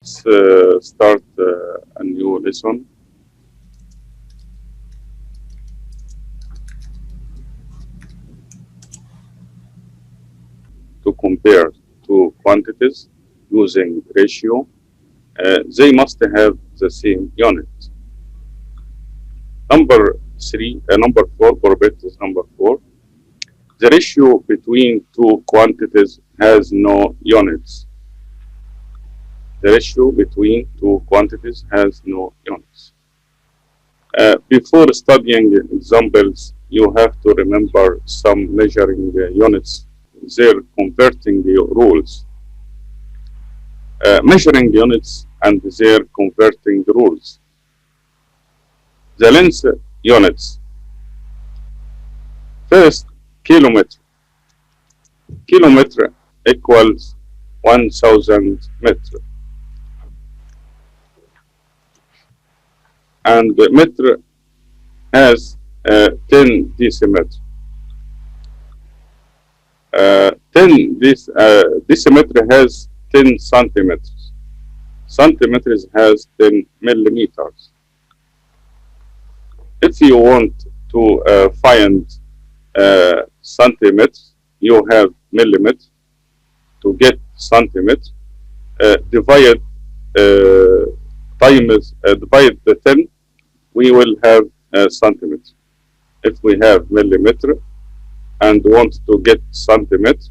Let's start a new lesson. To compare two quantities using ratio, they must have the same unit. Number 4, property is number 4. The ratio between two quantities has no units. The ratio between two quantities has no units. Before studying examples, you have to remember some measuring units. They're converting the rules. Measuring units and they're converting the rules. The length units. First, kilometer. Kilometer equals 1,000 meters. And the meter has 10 decimeters. 10 decimeter has 10 centimeters. Centimeters has 10 millimeters. If you want to find centimeters, you have millimeters. To get centimeters, divide the 10, we will have centimeters. If we have millimeter and want to get centimeters,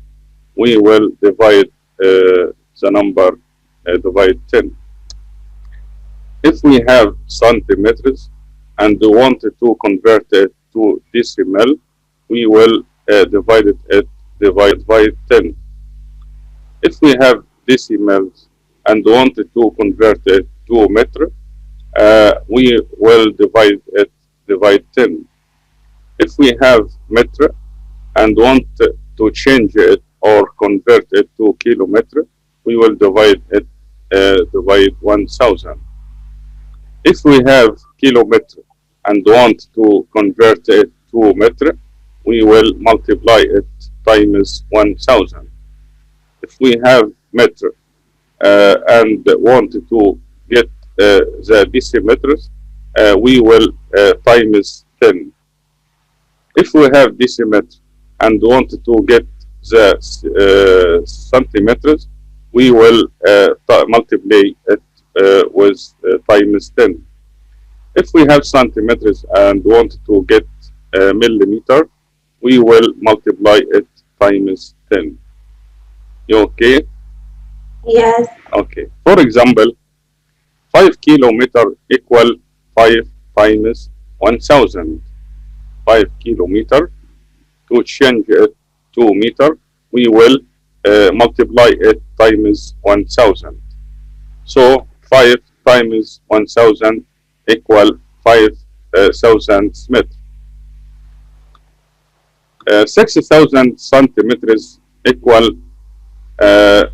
we will divide the number, divide 10. If we have centimeters and want to convert it to decimal, we will divide 10. If we have decimals and want to convert it to meter, we will divide 10. If we have meter and want to change it or convert it to kilometer, we will divide 1,000. If we have kilometer and want to convert it to meter, we will multiply it times 1,000. If we have meter and want to get the decimeters, we will times 10. If we have decimeter and want to get the centimeters, we will multiply it with times 10. If we have centimeters and want to get millimeter, we will multiply it times 10. You okay? Yes. Okay. For example, 5 kilometer equal 5 times 1,000. 5 kilometer. To change it to meter, we will multiply it times 1,000. So 5 times 1,000 equal 5,000 meters. 6,000 centimeters equal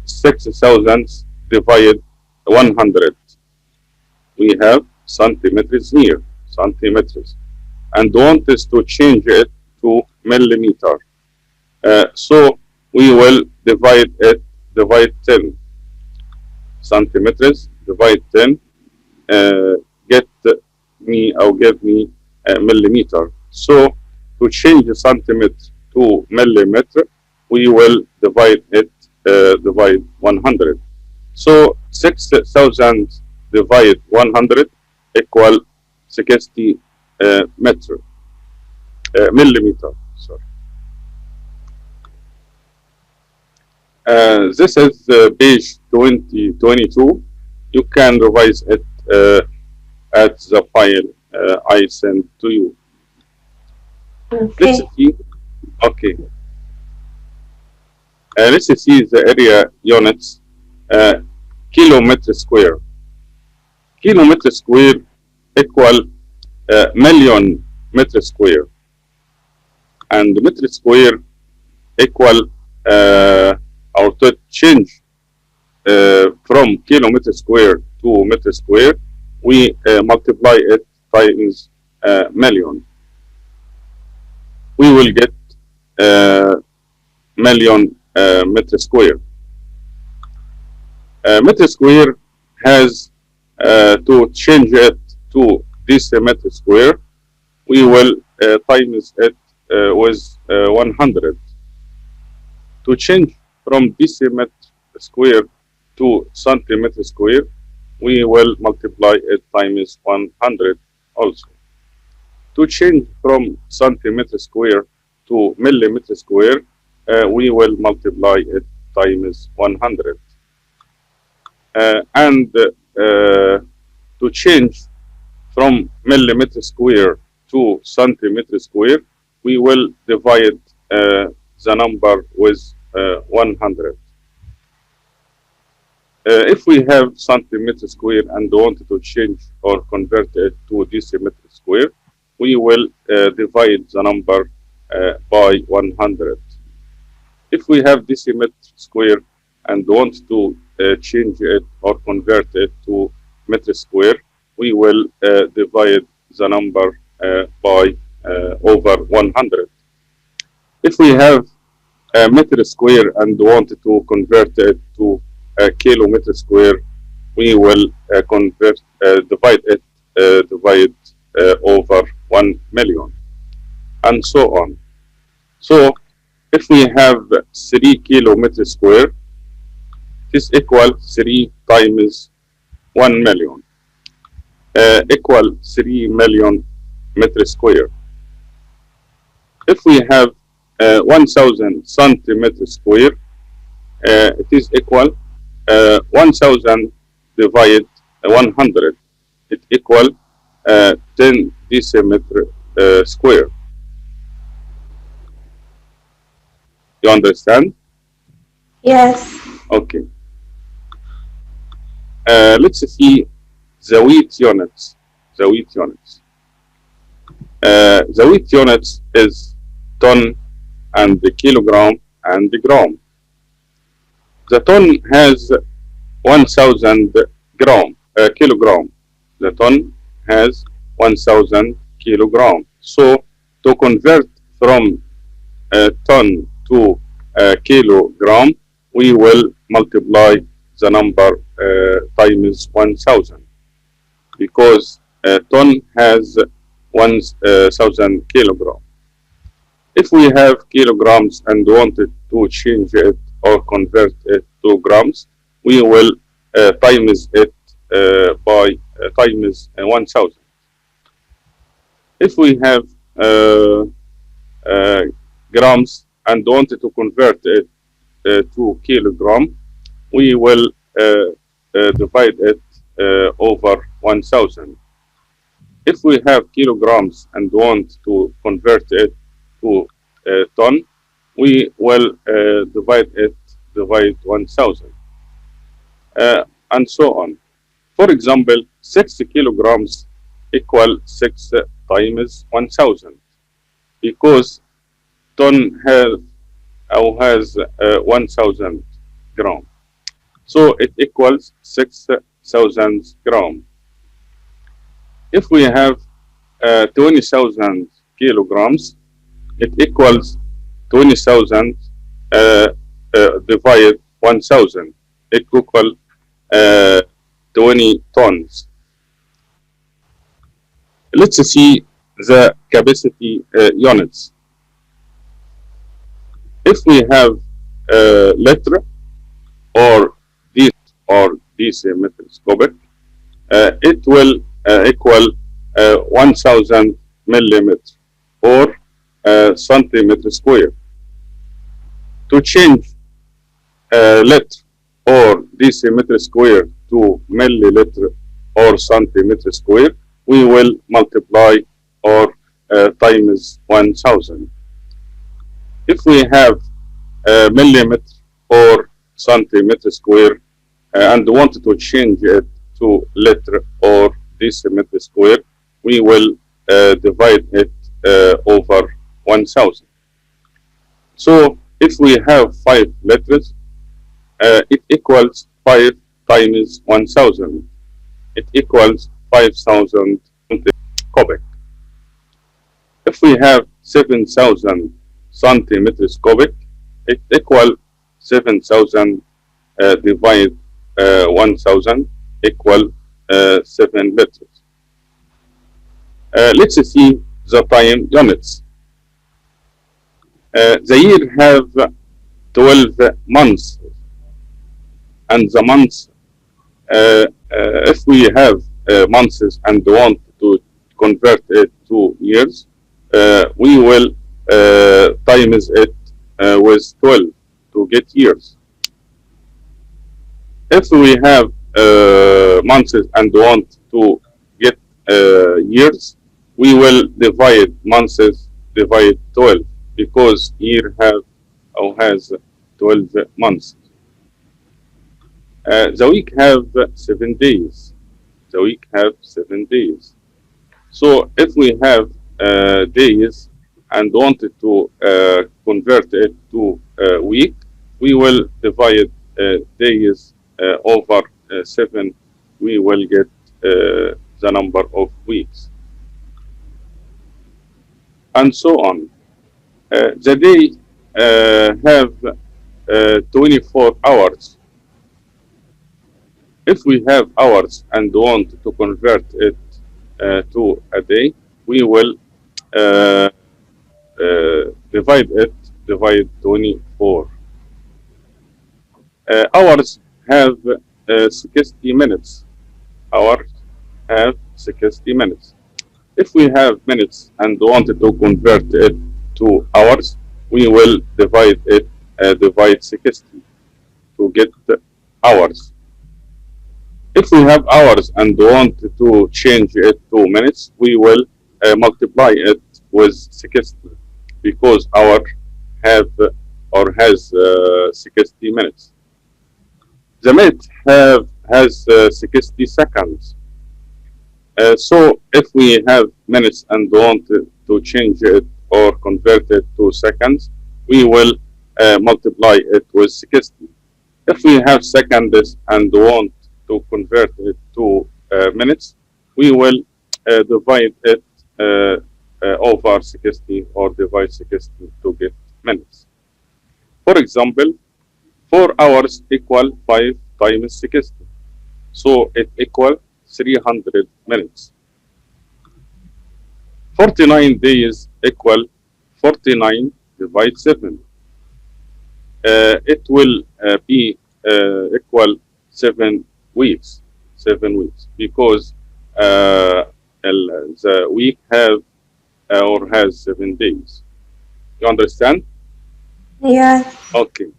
6,000 divided 100. We have centimeters here, centimeters, and want us to change it to millimeter. So we will divide 10. Centimeters divide 10, give me millimeter. So to change the centimeter to millimeter, we will divide 100. So 6,000 divide 100 equal 60 millimeter. Sorry. This is page 2022. You can revise it at the file I sent to you. Okay. Let's see. Okay. Let's see the area units. Kilometer square. Kilometer square equal million meter square, and meter square equal or to change from kilometer square to meter square, we multiply it times million. We will get million meter square. Meter square has to change it to decimeter square, we will times it with 100. To change from decimeter square to centimeter square, we will multiply it times 100 also. To change from centimeter square to millimeter square, we will multiply it times 100. And to change from millimeter square to centimeter square, we will divide the number with 100. If we have centimeter square and want to change or convert it to decimeter square, we will divide the number by 100. If we have decimeter square and want to change it or convert it to meter square, we will divide the number by over 100. If we have a meter square and want to convert it to a kilometer square, we will divide over 1 million, and so on. So if we have 3 kilometer square, it is equal 3 times 1 million, equal 3 million meter square. If we have 1000 centimeter square, it is equal 1000 divided 100. It equal 10 decimeter square. You understand? Yes. Okay. Let's see the weight units. The weight units. The weight units is ton and the kilogram and the gram. The ton has 1000 kilogram. The ton has 1000 kilogram. So to convert from a ton to a kilogram, we will multiply the number times 1000, because a ton has 1000 kilogram. If we have kilograms and wanted to change it or convert it to grams, we will times it by times 1000. If we have grams and wanted to convert it to kilogram, we will divide it over 1000. If we have kilograms and want to convert it to ton, we will divide 1000, and so on. For example, 6 kilograms equal 6 times 1000, because ton has 1000 gram. So it equals 6000 gram. If we have 20,000 kilograms, it equals 20,000 divided 1000. It equals 20 tons. Let's see the capacity units. If we have liter or decimeter, it will equal 1000 millimeter or centimeter square. To change liter or decimeter square to milliliter or centimeter square, we will multiply or times 1000. If we have millimeter or centimeter square and want to change it to liter or decimeter square, we will divide it over 1000. So if we have 5 liters, it equals 5 times 1000. It equals 5000 cubic. If we have 7000 centimeters cubic, it equals 7000 divided 1000. equal 7 liters. Let's see the time units. The year have 12 months, and the months, if we have months and want to convert it to years, we will times it with 12 to get years. If we have months and want to get years, we will divide months divide 12, because year have or has 12 months. The week have 7 days. The week have 7 days. So if we have days and wanted to convert it to week, we will divide days over 7. We will get the number of weeks, and so on. The day have 24 hours. If we have hours and want to convert it to a day, we will divide 24. Hours have 60 minutes. Hours have 60 minutes. If we have minutes and wanted to convert it to hours, we will divide 60 to get hours. If we have hours and want to change it to minutes, we will multiply it with 60, because hour have or has 60 minutes. The minute has 60 seconds. So if we have minutes and want to change it or convert it to seconds, we will multiply it with 60. If we have seconds and want to convert it to minutes, we will divide it over 60 or divide 60 to get minutes. For example, 4 hours equal 5 times 60. So it equal 300 minutes. 49 days equal 49 divide 7. It will be equal 7 weeks. 7 weeks, because the week have or has 7 days. You understand? Yes. Okay.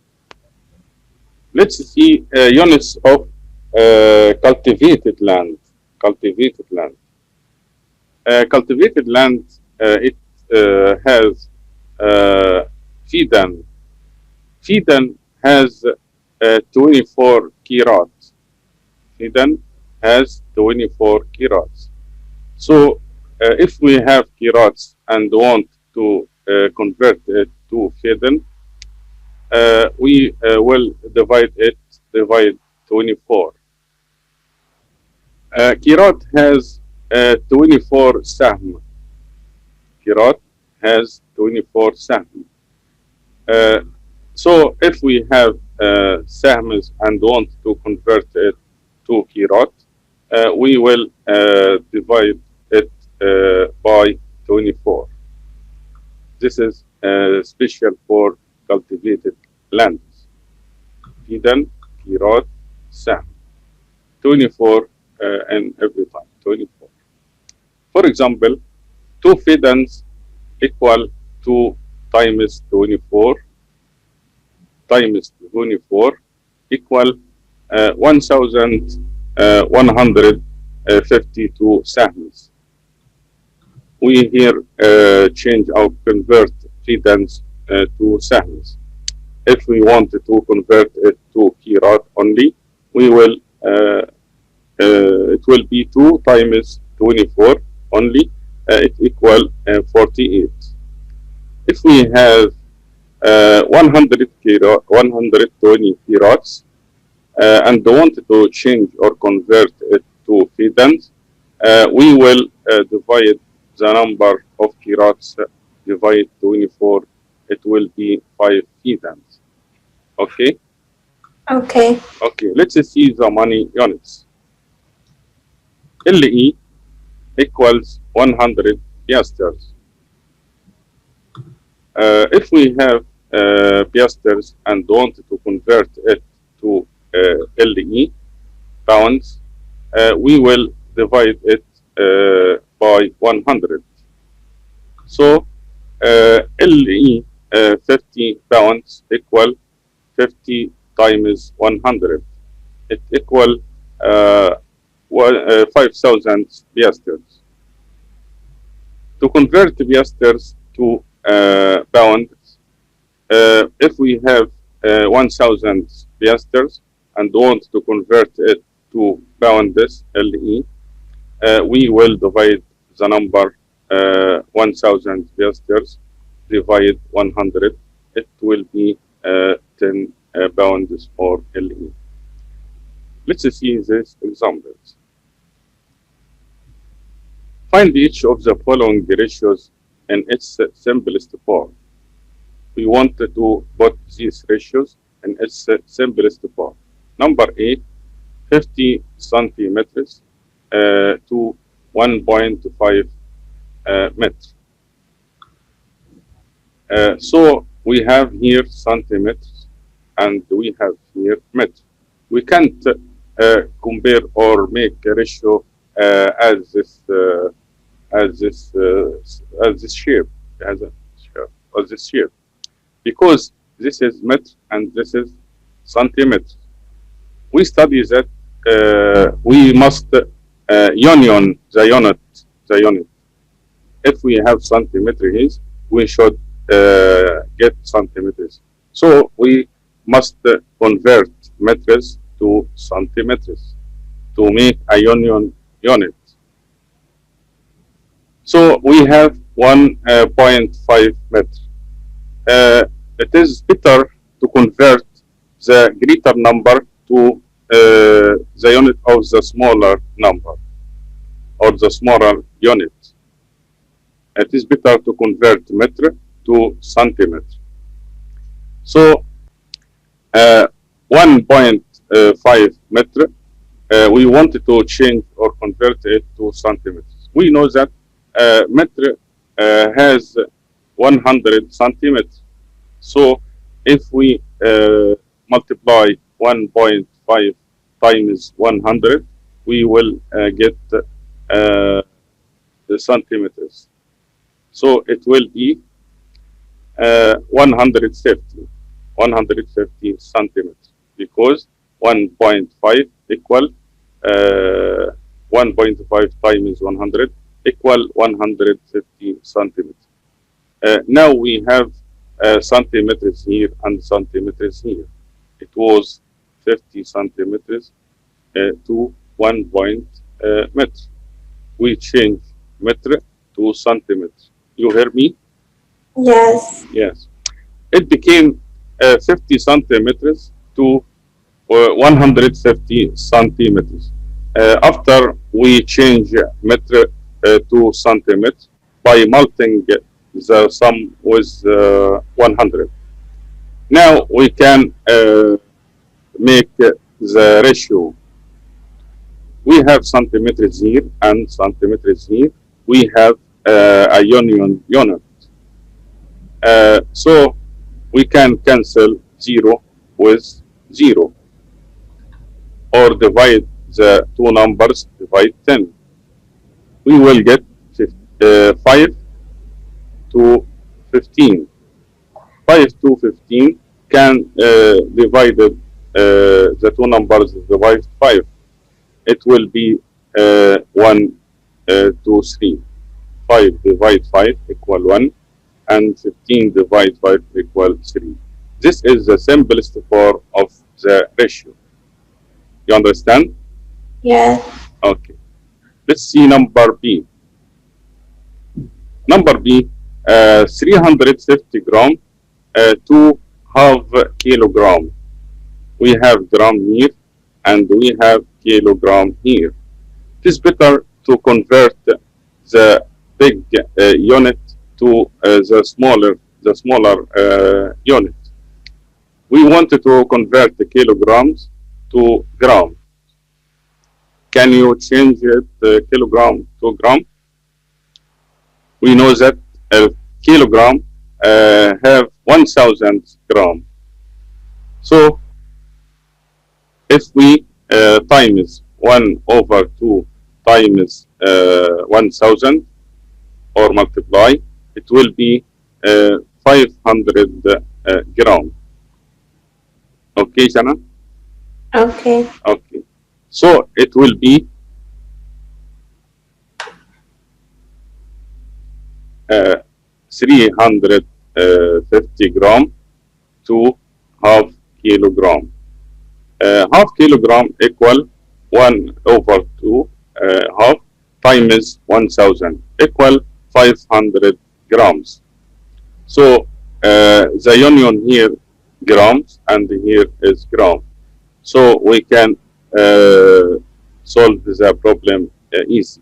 Let's see units of cultivated land. Cultivated land. Cultivated land, it has Fidan. Fidan has 24 kirats. Fidan has 24 kirats. So if we have kirats and want to convert it to Fidan, we will divide 24. Kirat has 24 sahm. Kirat has 24 sahm. So if we have sahms and want to convert it to kirat, we will divide it by 24. This is special for cultivated lands. Fidan, kirat, sahm. 24 and every time, 24. For example, 2 fidans equal 2 times 24 times 24 equal 1,152 sahms. We here change or convert fidans to sahms. If we wanted to convert it to kirat only, we will it will be 2 times 24 only. It equal 48. If we have 120 kirats and want to change or convert it to fidans, we will divide the number of kirats divide 24. It will be 5 fidans. Okay. Okay. Okay. Let's see the money units. LE equals 100 piasters. If we have piasters and want to convert it to LE pounds, we will divide it by 100. So LE 50 pounds equal 50 times 100. It equal 5,000 piasters. To convert piasters to pounds, if we have 1,000 piasters and want to convert it to pounds, LE, we will divide the number 1,000 piasters divide 100. It will be 10 pounds for LE. Let's see these examples. Find each of the following ratios in its simplest form. We want to put these ratios in its simplest form. Number A, 50 centimeters to 1.5 meters. So we have here centimeters and we have here meters. We can't compare or make a ratio as this shape, because this is meter and this is centimeter. We study that we must union the unit. If we have centimeters, we should get centimeters. So we must convert meters to centimeters to make a union unit. So we have 1.5 meters. It is better to convert the greater number to the unit of the smaller number or the smaller unit. It is better to convert meter to centimeter. So 1.5 meter, we wanted to change or convert it to centimeters. We know that meter has 100 centimeters. So if we multiply 1.5 times 100, we will get the centimeters. So it will be 150 centimeters, because 1.5 equal 1.5 times 100 equal 150 centimeters. Now we have centimeters here and centimeters here. It was 50 centimeters to 1 meter. We change meter to centimeter. You hear me? Yes. Yes. It became 50 centimeters to 150 centimeters. After we change meter to centimeter by multiplying the sum with 100. Now we can make the ratio. We have centimeters here and centimeters here. We have a union unit. So we can cancel 0 with 0 or divide the two numbers, divide 10. We will get 5 to 15. 5 to 15 can divide the two numbers, divide 5. It will be 1 to 3. 5 divide 5 equal 1 and 15 divide 5 equal 3. This is the simplest form of the ratio. You understand? Yes. Okay. Let's see number B. Number B, 350 gram to half kilogram. We have gram here and we have kilogram here. It is better to convert the big unit to the smaller unit. We wanted to convert the kilograms to grams. Can you change it kilogram to gram? We know that a kilogram have 1,000 gram. So if we times 1/2 times 1,000 or multiply, it will be 500 gram. Okay, Shana? Okay. Okay. So it will be 350 gram to half kilogram. Half kilogram equal 1/2 half times 1,000 equal 500 grams. So the union here grams and here is gram. So we can solve the problem easy.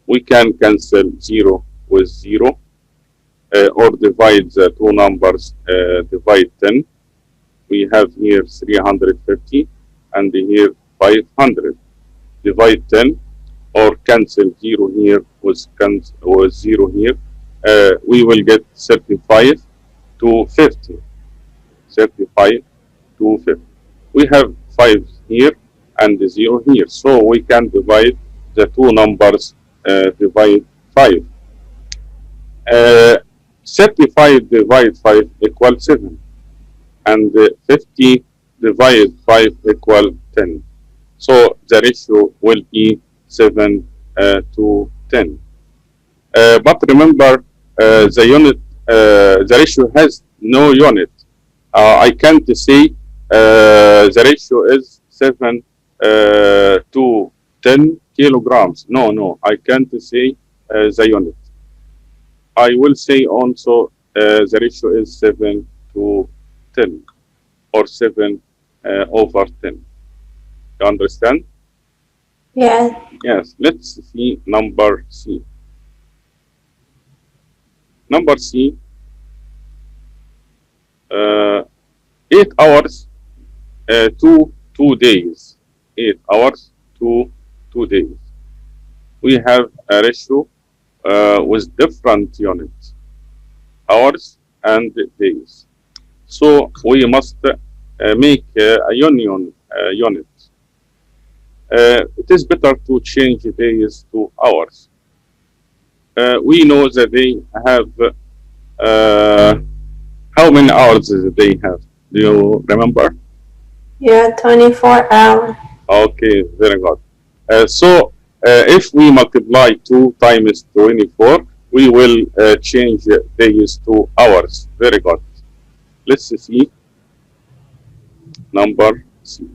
We can cancel 0 with 0 or divide the two numbers, divide 10. We have here 350 and here 500. Divide 10 or cancel 0 here with 0 here. We will get 35 to 50. 35 to 50. We have 5 here and 0 here. So we can divide the two numbers, divide 5. 35 divide 5 equal 7. And 50 divide 5 equal 10. So the ratio will be 7 to 10. But remember, the unit, the ratio has no unit. I can't say the ratio is 7 to 10 kilograms. No, I can't say the unit. I will say also the ratio is 7 to 10 or 7 over 10. You understand? Yes. Yes. Let's see number C. Number C, 8 hours to 2 days. 8 hours to 2 days. We have a ratio with different units, hours and days. So we must make a union unit. It is better to change days to hours. We know that they have how many hours do they have? Do you remember? Yeah, 24 hours. Okay, very good. So if we multiply 2 times 24, we will change days to hours. Very good. Let's see number C.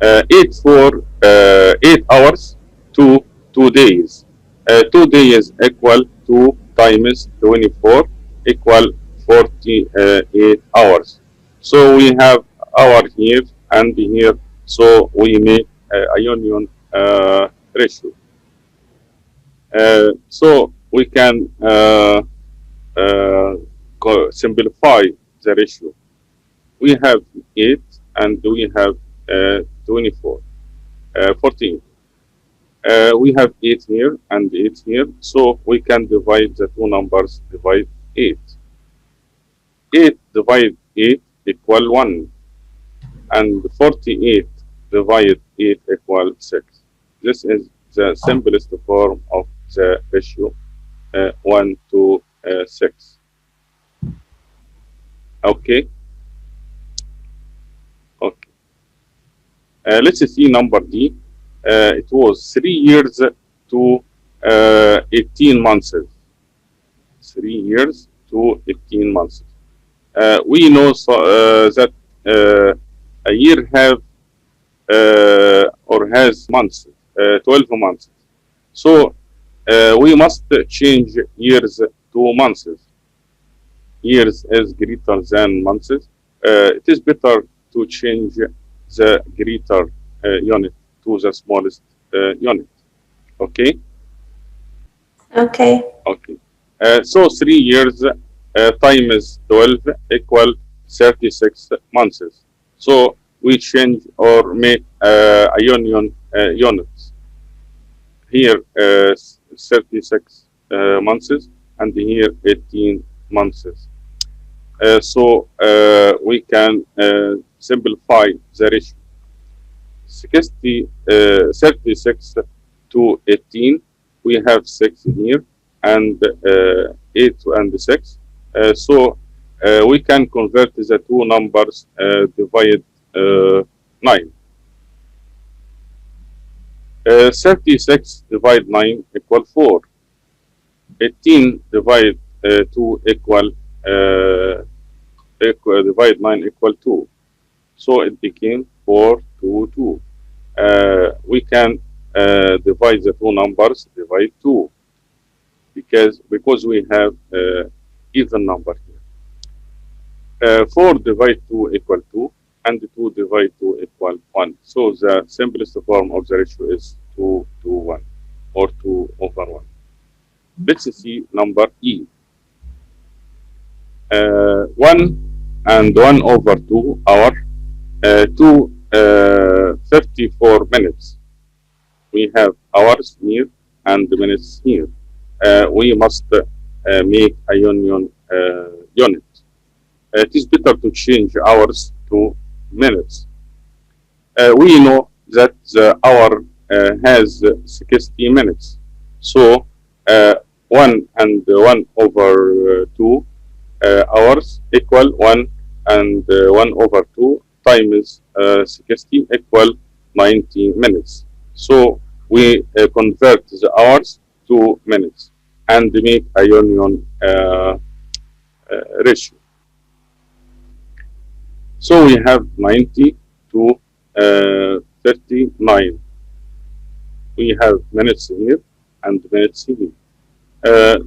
8 hours to 2 days. 2 days equal 2 times 24 equal 48 hours. So we have hour here and here. So we make a union ratio. So we can simplify the ratio. We have 8 and we have 24, 14. We have 8 here and 8 here, so we can divide the two numbers, divide 8. 8 divide 8 equal 1, and 48 divide 8 equal 6. This is the simplest form of the ratio 1 to 6. Okay. Okay. Let's see number D. It was 3 years to 18 months. 3 years to 18 months. We know that a year have or has months, 12 months. So we must change years to months. Years is greater than months. It is better to change the greater unit to the smallest unit. Okay? Okay. Okay. So 3 years times 12 equal 36 months. So we change or make a union units. Here 36 months and here 18 months. So we can simplify the ratio. 36 to 18, we have 6 here and 8 and 6. So we can convert the two numbers, divide 9. 36 divide 9 equal 4. 18 divide 2 equal divide 9 equal 2. So it became 4 to 2. We can divide the two numbers, divide 2, because we have even number here. 4 divide 2 equal 2, and 2 divide 2 equal 1. So the simplest form of the ratio is 2 to 1, or 2 over 1. Let's see number E. 1 and 1 over 2 hour, 54 minutes. We have hours here and minutes here. We must make a union unit. It is better to change hours to minutes. We know that the hour has 60 minutes. So 1 and 1 over 2 hours equal 1 and 1 over 2 times 60 equal 90 minutes. So we convert the hours to minutes and make a union ratio. So we have 90 to 39. We have minutes here and minutes here.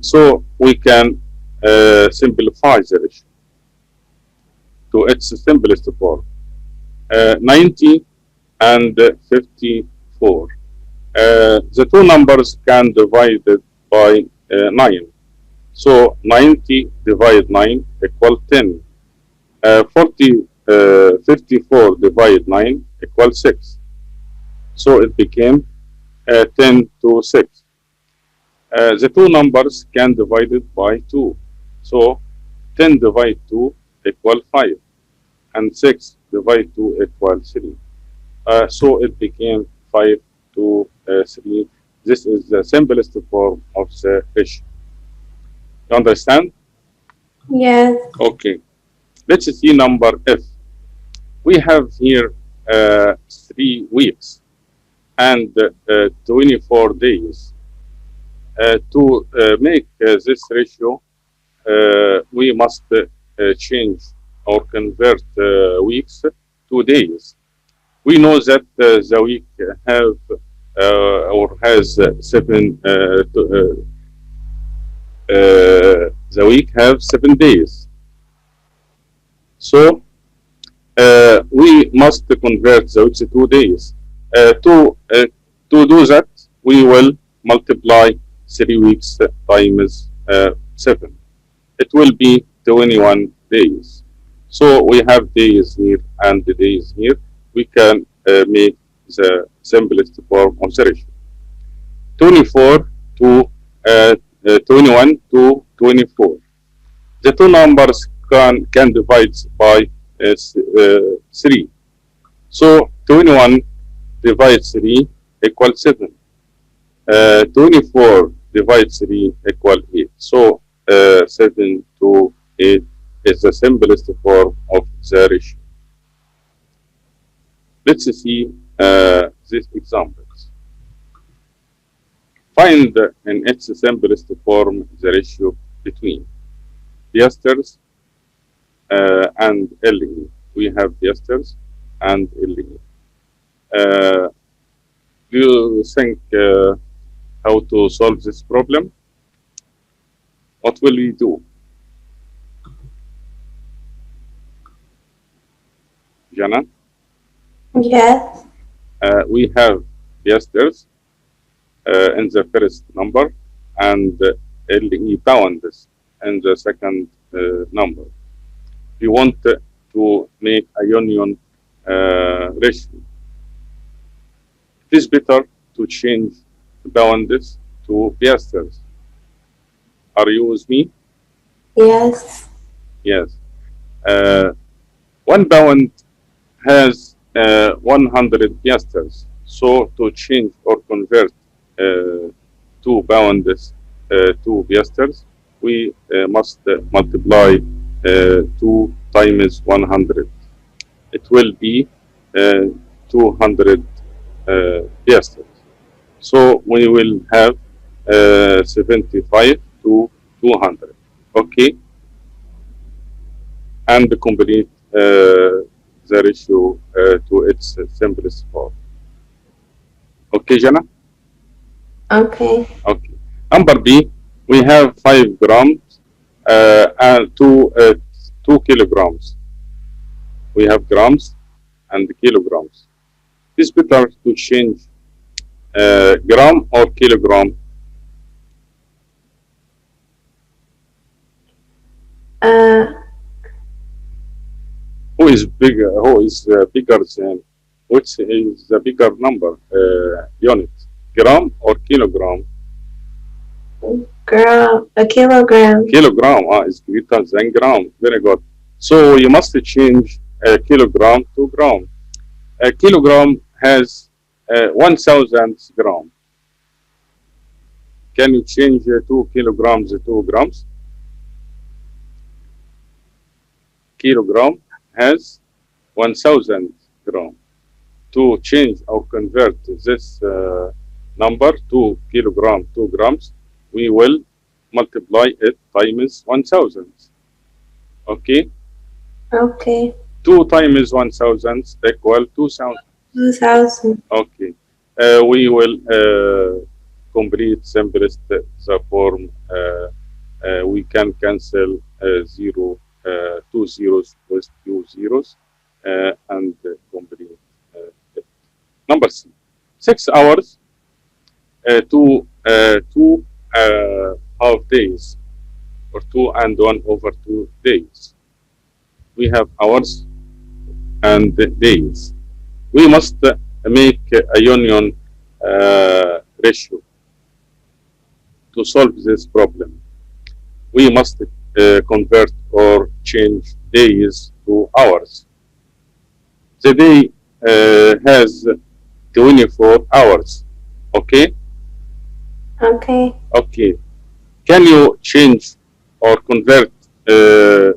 So we can simplify the ratio to its simplest form. 90 and 54. The two numbers can divide it by 9. So 90 divide 9 equal 10. 54 divide 9 equal 6. So it became 10 to 6. The two numbers can divide it by 2. So 10 divide 2 equal 5. And 6 divide 2 equal 3. So it became 5 to 3. This is the simplest form of the ratio. You understand? Yes. Okay. Let's see number F. We have here 3 weeks and 24 days. To make this ratio, we must change or convert weeks to days. We know that the week have or has 7. The week have 7 days. So we must convert the weeks to days. To do that, we will multiply 3 weeks times 7. It will be 21 days. So we have days here and the days here. We can make the simplest form of the ratio. 24 to 21 to 24. The two numbers can divide by 3. So 21 divide 3 equal 7. 24 divide 3 equal 8. So 7 to 8 is the simplest form of the ratio. Let's see these examples. Find in its simplest form the ratio between diasters and LE. We have diasters and LE. Do you think how to solve this problem? What will we do? Jana? Yes. We have diasters in the first number and LE bounds in the second number. We want to make a union ratio. It is better to change pounds to piasters. Are you with me? Yes. Yes. 1 pound has 100 piasters. So to change or convert 2 pounds to piasters, we must multiply 2 times 100. It will be 200 piasters. So we will have 75 to 200. Okay, and complete the ratio to its simplest form. Okay, Jana? Okay. Okay. Number B, we have 5 grams and 2 kilograms. We have grams and kilograms. It is better to change gram or kilogram. Who is bigger? Who is bigger than? Which is the bigger number unit? Gram or kilogram? A kilogram. Kilogram is greater than gram. Very good. So you must change kilogram to gram. A kilogram has 1,000 grams. Can you change 2 kilograms to grams? Kilogram has 1,000 grams. To change or convert this number to kilogram to grams, we will multiply it times 1,000. Okay? Okay. 2 times 1,000 equal 2,000. 2,000. Okay. We will complete simplest the form. We can cancel 2 zeros with 2 zeros and complete it. Number C. 6 hours to 2 half days, or 2 and 1 over 2 days. We have hours and days. We must make a union ratio to solve this problem. We must convert or change days to hours. The day has 24 hours. Okay? Okay. Okay. Can you change or convert 2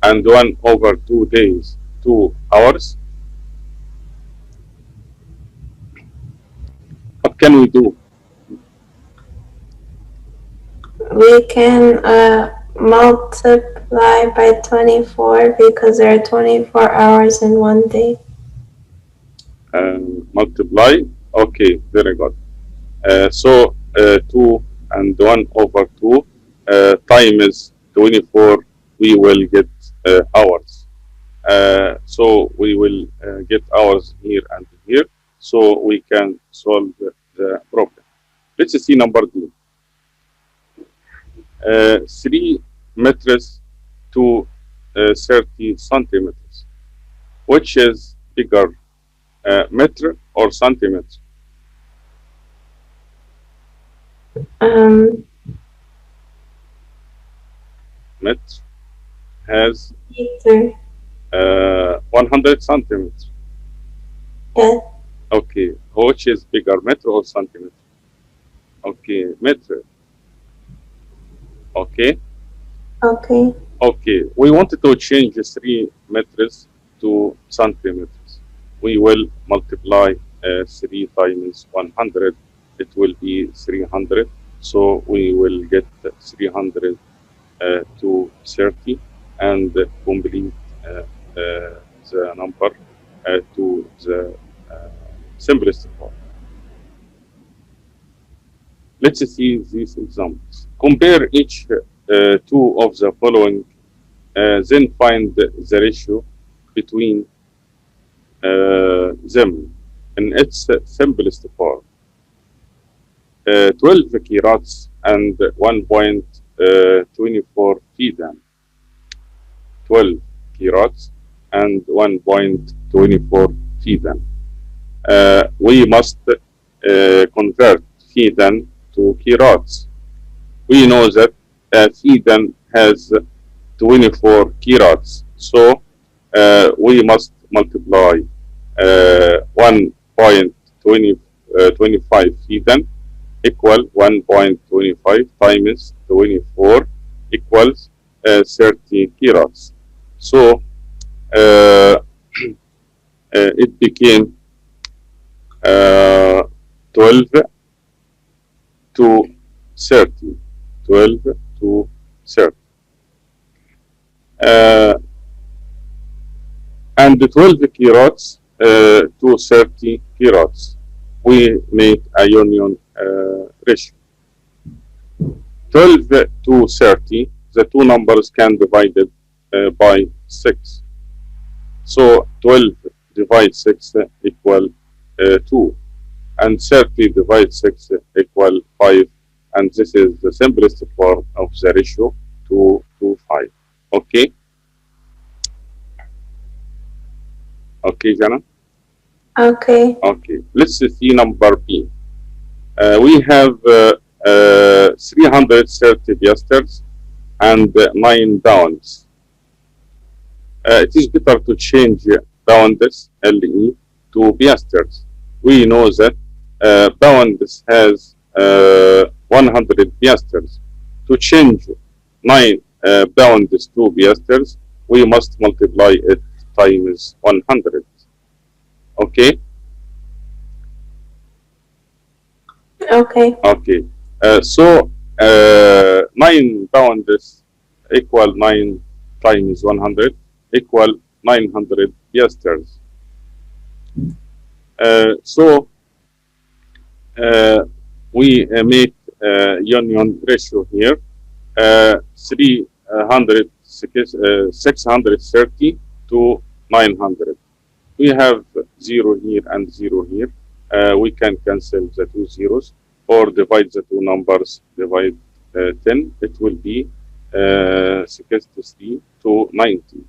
and 1 over 2 days to hours? What can we do? We can multiply by 24 because there are 24 hours in one day. Multiply. Okay, very good. So 2 and 1 over 2 times 24, we will get hours. So we will get hours here and here, so we can solve the problem. Let's see number D. 3 meters to 30 centimeters. Which is bigger, meter or centimeter? Meter has Meter. 100 centimeters. Yes. Okay, which is bigger, meter or centimeter? Okay, meter. Okay. Okay. Okay, we wanted to change 3 meters to centimeters. We will multiply 3 times 100. It will be 300. So we will get 300 to 30 and complete the number to the simplest form. Let's see these examples. Compare each 2 of the following, then find the ratio between them in its simplest form. 12 carats and 1.24 fedan. 12 carats and 1.24 feeden. We must convert feeden to kirats. We know that feeden has 24 kirats, so we must multiply 1.25 feeden equal 1.25 times 24 equals 30 kirats. So it became 12 to 30. 12 to 30. And the 12 kirats to 30 kirats, we make a union ratio. 12 to 30, the two numbers can be divided by 6. So 12 divide 6 equal 2, and 30 divide 6 equal 5, and this is the simplest form of the ratio 2 to 5. Okay? Okay, Jana? Okay. Okay, let's see number B. We have 330 piasters and 9 pounds. It is better to change pounds, LE, to piasters. We know that pounds has 100 piasters. To change 9 pounds to piasters, we must multiply it times 100. Okay? Okay. Okay. So 9 pounds equal 9 times 100 equal 900 piasters. So we make union ratio here 630 to 900. We have 0 here and 0 here. We can cancel the two zeros or divide the two numbers, divide 10. It will be 63 to 90.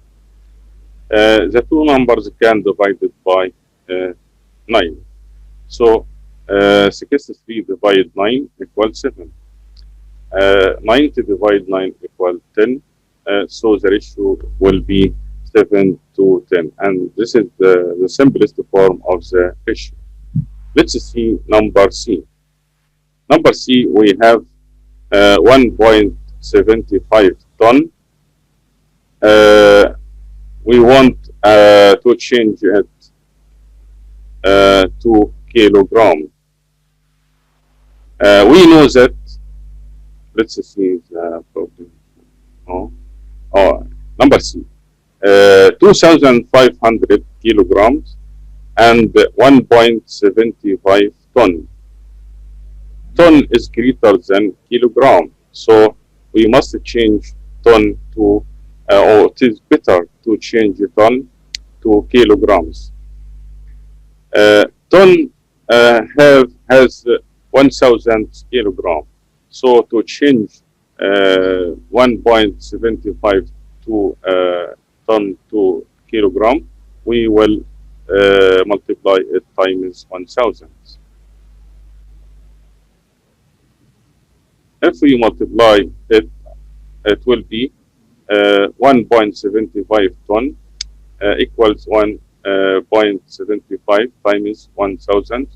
The two numbers can be divided by 9. So 63 divided 9 equals 7. 90 divided 9 equals 10. So the ratio will be 7 to 10. And this is the simplest form of the ratio. Let's see number C. Number C, we have 1.75 ton. We want to change it to kilogram. We know that, let's see the problem. Number C, 2,500 kilograms and 1.75 ton. Ton is greater than kilogram, so we must change ton to, or it is better to change ton to kilograms. Ton has 1,000 kilogram, so to change 1.75 to ton to kilogram, we will multiply it times 1,000. If we multiply it, it will be 1.75 ton equals 1.75 times 1,000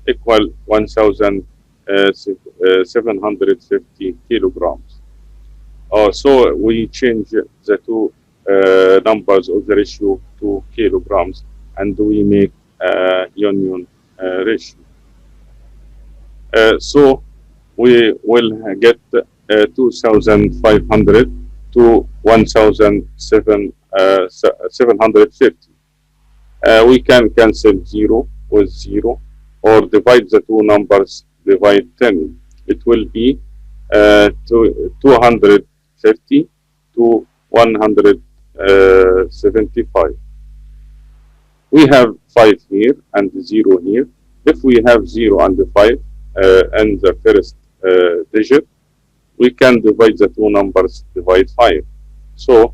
equal 1,750 kilograms. So we change the two numbers of the ratio to kilograms, and we make union ratio. So we will get 2,500 to 1,750. We can cancel 0 with 0 or divide the two numbers, divide 10. It will be 250 to 175. We have 5 here and 0 here. If we have 0 and 5 and the first digit, we can divide the two numbers, divide 5. So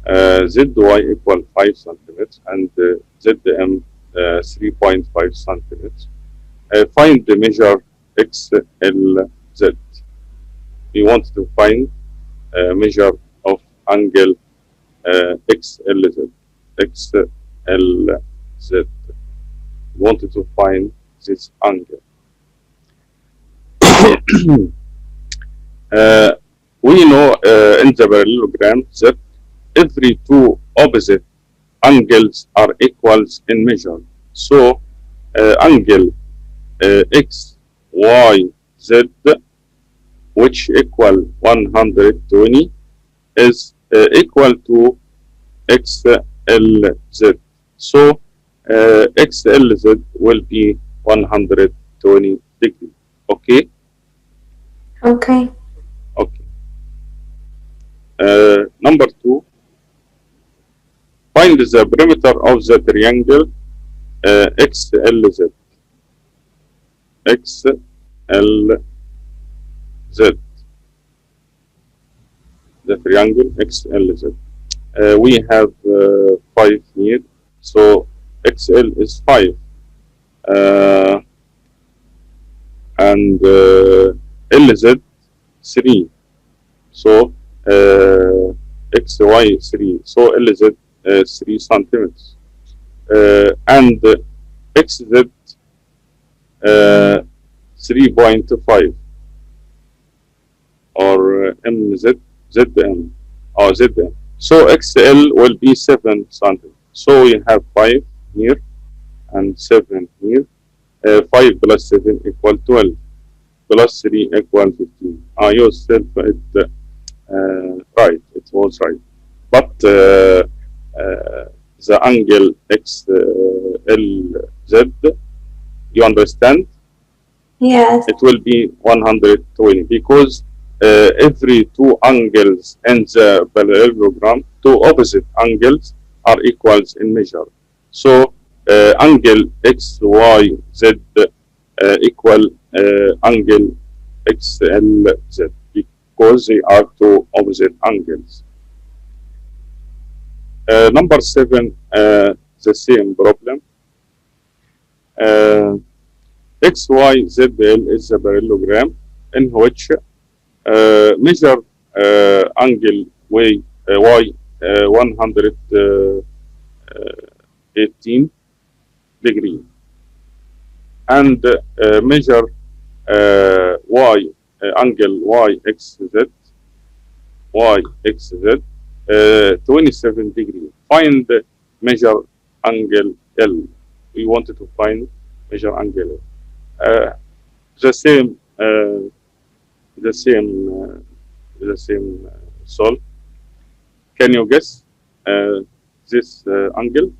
ZY equal 5 centimeters and ZM 3.5 centimeters. Find the measure XLZ. We want to find measure of angle XLZ. XLZ. We wanted to find this angle. We know in the parallelogram that every two opposite angles are equals in measure. So angle X, Y, Z, which equal 120, is equal to XLZ. So XLZ will be 120 degrees. Okay? Okay. Okay. Number 2. Find the perimeter of the triangle XLZ. XLZ. The triangle XLZ. We have 5 here, so XL is 5. And LZ 3. So XY 3. So LZ 3 centimeters. And XZ 3.5 or MZ ZM or ZM. So XL will be 7 centimeters. So we have 5 here and 7 here. 5 plus 7 equal 12. Plus 3 equal 15. Yourself it right. It was right. But the angle XLZ, you understand? Yes. It will be 120 because every two angles in the parallelogram, two opposite angles are equals in measure. So angle XYZ equal angle XLZ because they are two opposite angles. Number 7, the same problem. XYZL is a parallelogram in which measure angle Y 118 degree and measure angle YXZ 27 degree. Find measure angle L. We wanted to find measure angle L. The same solve. Can you guess this angle?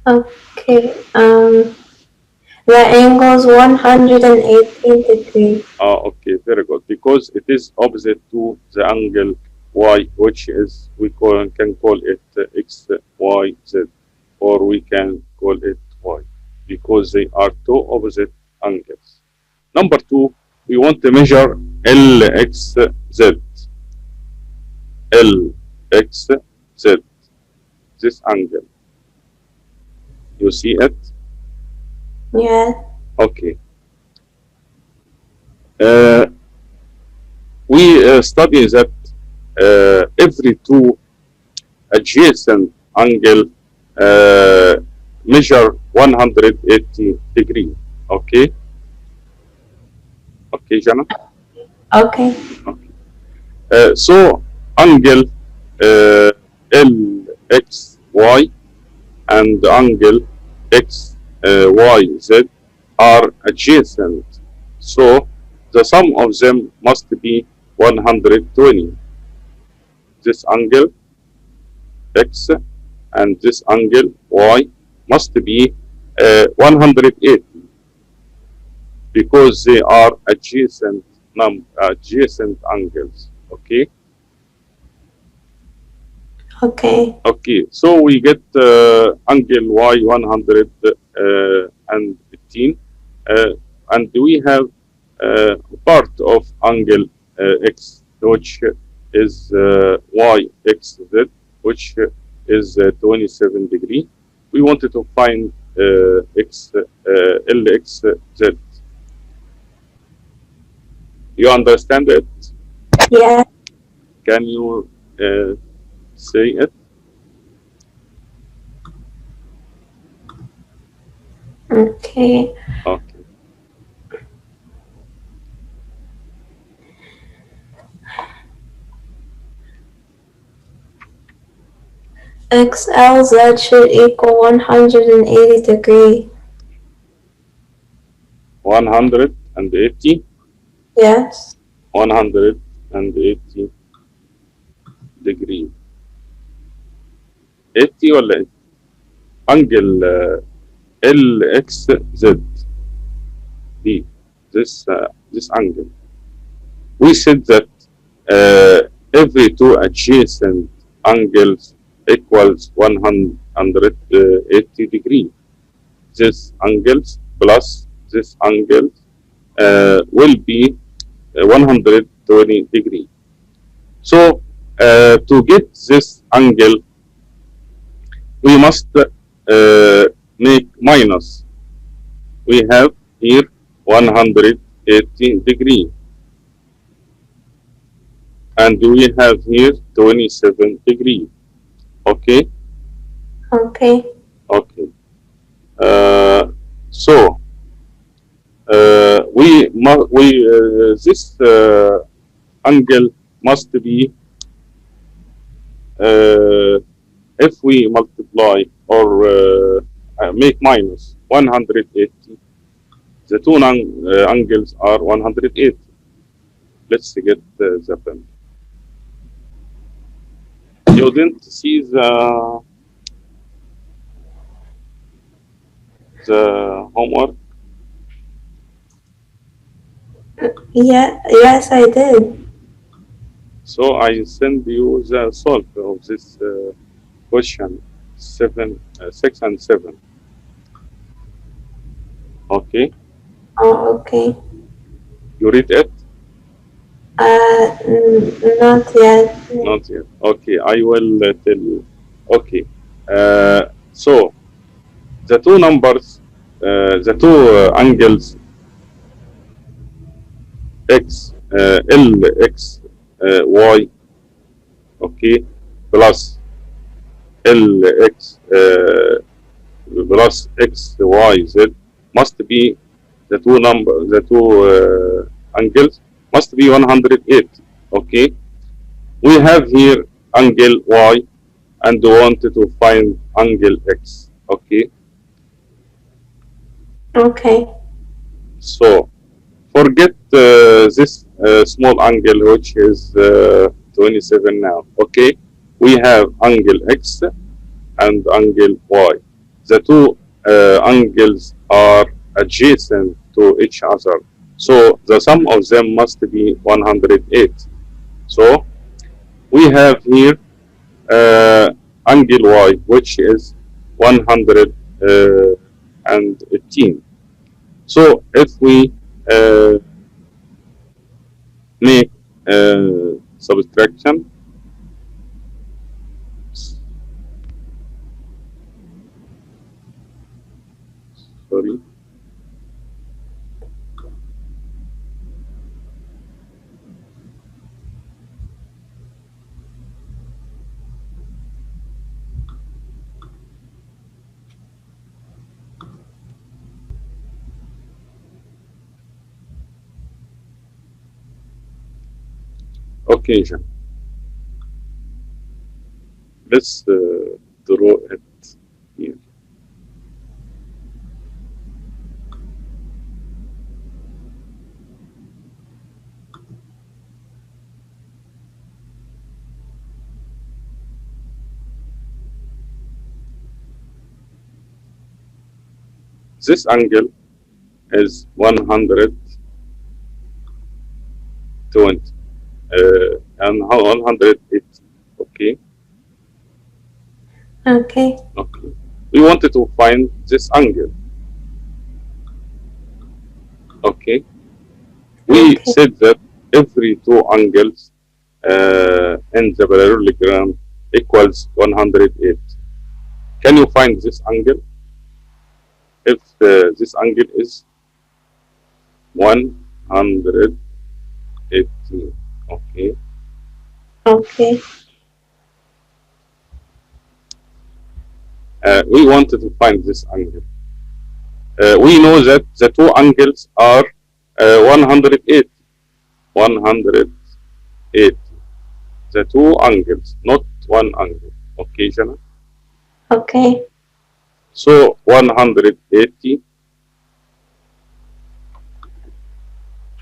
Okay. The angle is 118 degrees. Okay, very good. Because it is opposite to the angle Y, which is can call it XYZ, or we can call it Y, because they are two opposite angles. Number 2, we want to measure LXZ. LXZ, this angle. You see it? Yeah. Okay. We study that every two adjacent angle measure 180 degree. Okay? Okay, Jana? Okay. Okay. So angle LXY and angle XYZ are adjacent. So the sum of them must be 120. This angle X and this angle Y must be 180 because they are adjacent angles. Okay. Okay. Okay. So we get angle Y 118, and we have part of angle X, which is YXZ, which is 27 degree. We wanted to find LXZ. You understand it? Yeah. Can you say it? Okay. Okay. XLZ should equal 180 degree. 180. Yes. 180 degree. 80 ولا ايه؟ angle LXZ. This angle. We said that every two adjacent angles equals 180 degree. This angles plus this angle will be 120 degree. So to get this angle, we must make minus. We have here 180 degree, and we have here 27 degree. Okay. Okay. Okay. So this angle must be if we multiply or make minus 180, the two angles are 180. Let's get the pen. You didn't see the homework? Yeah. Yes, I did. So I send you the solve of this question 6 and 7. Okay. Oh, okay. You read it? Not yet. Not yet. Okay, I will tell you. Okay. So the two numbers, the two angles X, LX, Y, okay, plus LX plus XYZ must be the two angles must be 180. Okay, we have here angle Y and wanted to find angle X. Okay, Okay. so forget this small angle which is 27 now. Okay, we have angle X and angle Y. The two angles are adjacent to each other, so the sum of them must be 108. So we have here angle Y, which is 118. So if we make subtraction, sorry, okay, Jean. Let's draw it here. This angle is 120 and 180. Okay. Okay. Okay. We wanted to find this angle. Okay. We Okay. said that every two angles in the parallelogram equals 108. Can you find this angle? If this angle is 118. Okay. Okay. We wanted to find this angle. We know that the two angles are 108. 180. The two angles, not one angle. Okay, Jana? Okay. So 180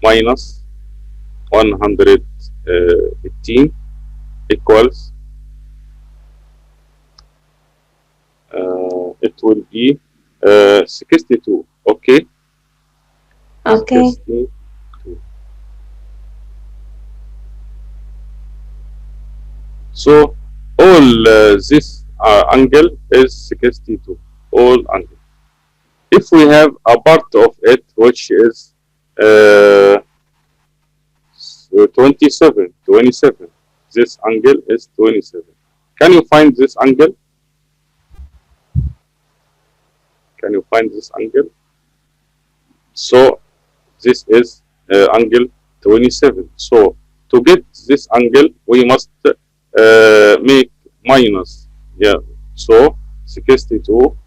minus 118 equals, it will be 62. Okay? Okay. 62. So all this angle is 62. All angle. If we have a part of it which is 27, this angle is 27. Can you find this angle? Can you find this angle? So this is angle 27. So to get this angle, we must make minus. Yeah. So 62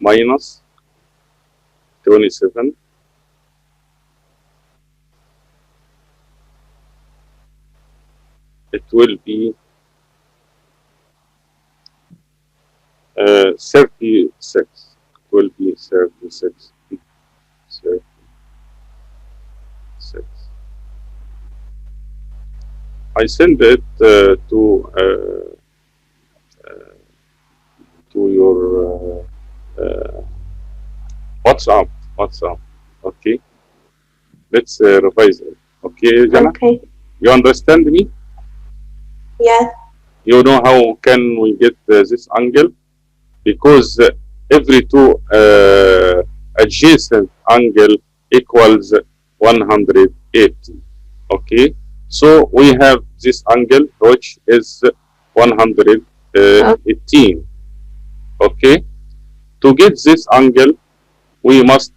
minus 27 it will be 36. It will be 36. 36. I send it to your WhatsApp. Okay. Let's revise it. Okay, Jana? Okay. You understand me? Yeah. You know how can we get this angle? Because every two adjacent angle equals 180. Okay, so we have this angle which is 118. Okay, to get this angle we must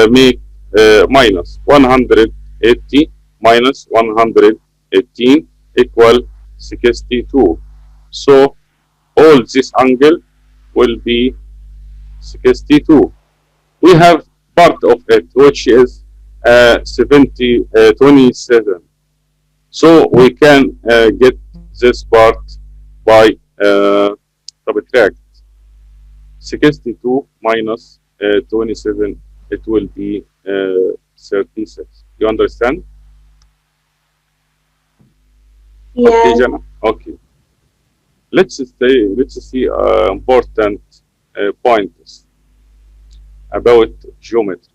make minus 180 minus 118 equal 62. So all this angle will be 62. We have part of it which is 27. So we can get this part by subtract 62 minus 27. It will be 36. You understand? Yeah. Okay, Jana? Okay. Let's see important points about geometry.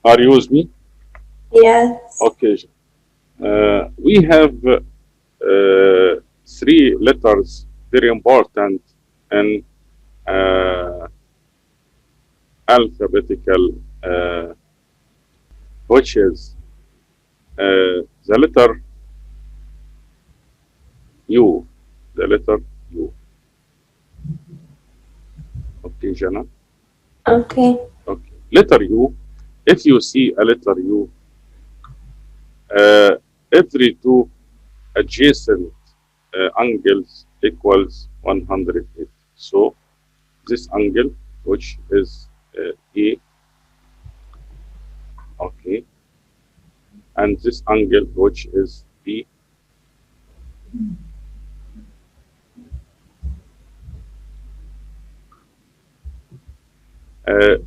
Are you with me? Yes. Okay. We have 3 letters very important in alphabetical, which is the letter U. The letter U. Okay, Jana? Okay. Okay. Letter U. If you see a letter U, every two adjacent angles equals 180. So this angle, which is A, okay, and this angle, which is B,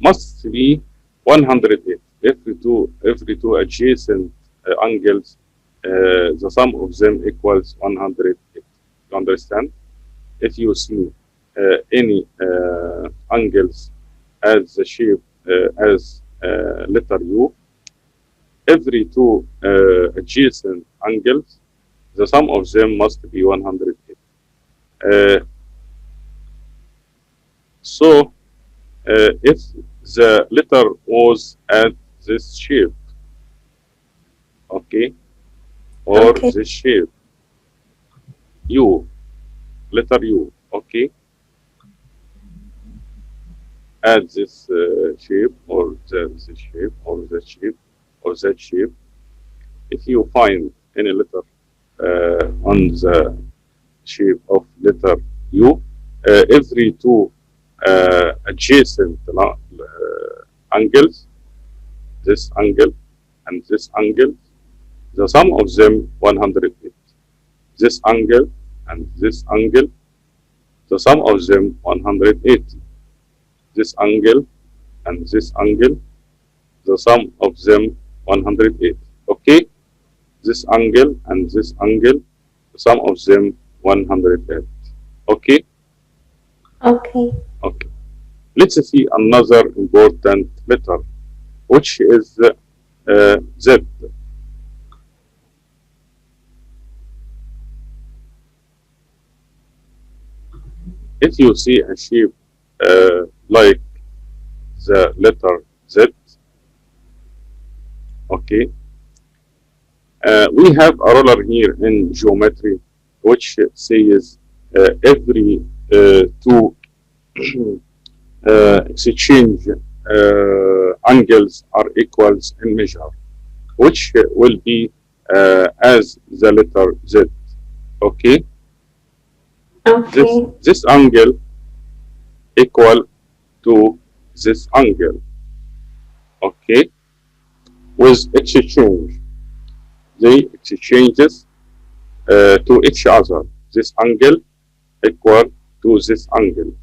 must be 108. Every two adjacent angles, the sum of them equals 108. You understand? If you see any angles as the shape as letter U, every two adjacent angles, the sum of them must be 108. So if the letter was at this shape, okay, or Okay. this shape, U, letter U, okay, at this shape, or this shape, or that shape, or that shape. If you find any letter on the shape of letter U, every two adjacent angles, this angle and this angle, the sum of them 108. This angle and this angle, the sum of them 180. This angle and this angle, the sum of them 180. Okay? This angle and this angle, the sum of them 108. Okay? Okay. Okay. Let's see another important letter, which is Z. If you see a shape like the letter Z, okay, we have a ruler here in geometry which says every two exchange angles are equals in measure, which will be as the letter Z. Okay, Okay. this angle equal to this angle. Okay, with exchange, they exchanges to each other. This angle equal to this angle,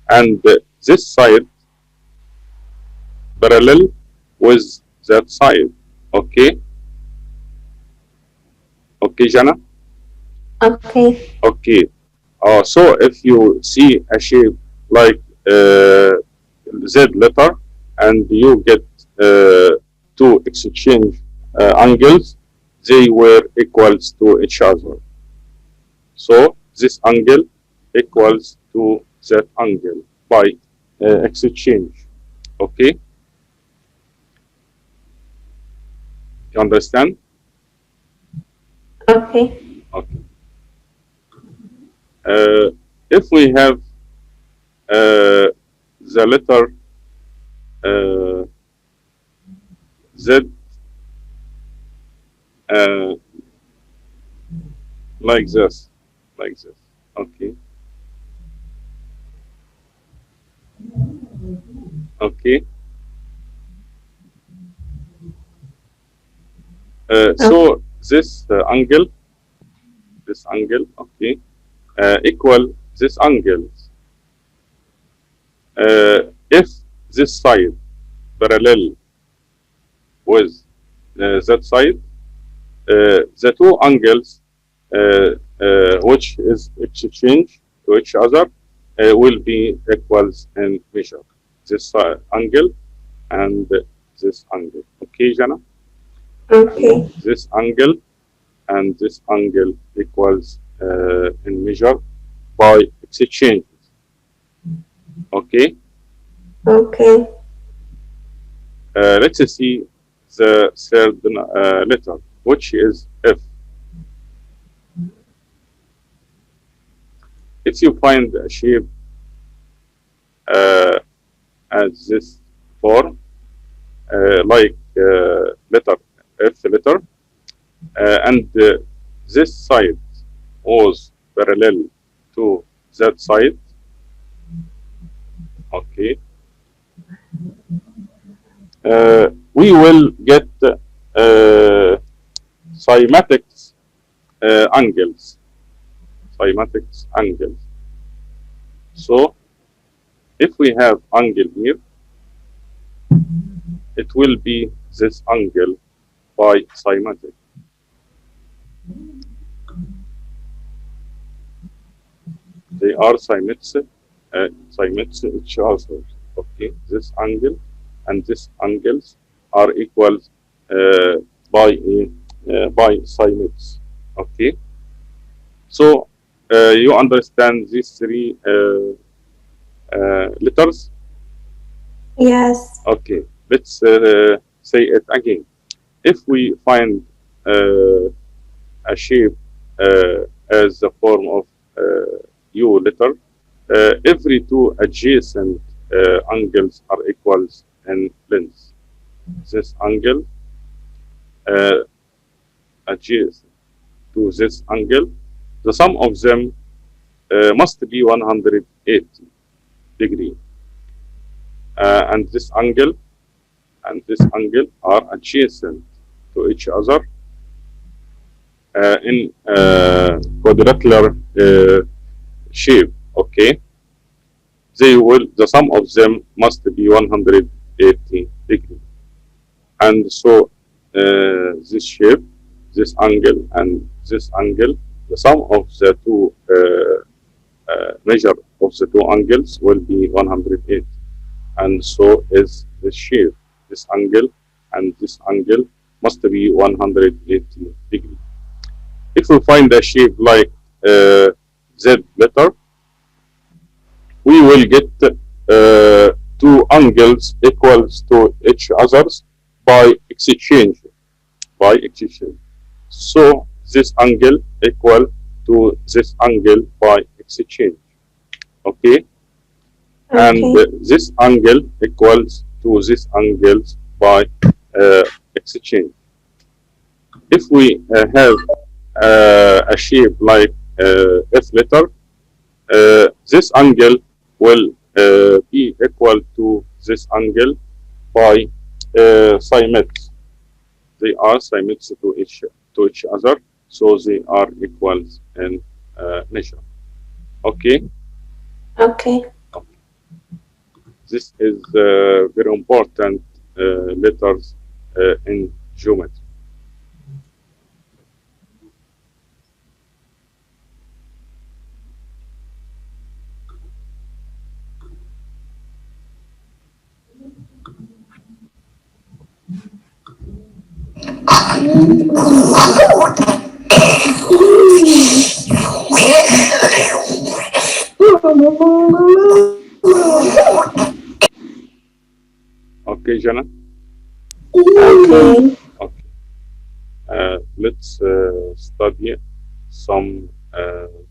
and this side parallel with that side. Okay, okay, Jana. Okay. Okay. So if you see a shape like Z letter, and you get two exchange angles, they were equals to each other. So this angle equals to that angle by exchange. Okay, you understand? Okay. Okay. If we have the letter Z like this, okay, okay. So this angle, okay, equal this angle. If this side parallel with that side, the two angles which is exchange to each other will be equals in measure. This angle and this angle. Okay, Jana? Okay. This angle and this angle equals in measure by exchange. Okay? Okay. Let's see the third letter, which is F. If you find a shape as this form, like letter F letter, and this side was parallel to that side, okay, we will get cymatics angles. So if we have angle here, it will be this angle by cymatic. They are cymatics each other. Okay, this angle and this angles are equal by cymatics. Okay, so you understand these three letters. Yes. Okay, let's say it again. If we find a shape as the form of U letter, every two adjacent angles are equals in length. This angle uh, adjacent to this angle, the sum of them must be 180 degree. And this angle and this angle are adjacent to each other in quadrilateral shape. Okay, the sum of them must be 180 degree. And so this shape, this angle, and this angle, the sum of the two measure of the two angles will be 180. And so is this shape, this angle, and this angle must be 180 degree. If we find a shape like Z letter, we will get two angles equals to each others by exchange. So this angle equal to this angle by exchange. Okay, and this angle equals to this angle by exchange. If we have a shape like F letter, this angle will be equal to this angle by symmetry. They are symmetric to each other, so they are equals in measure. Okay. Okay. This is very important letters in geometry. Okay, Jana? Okay. Okay. Let's study some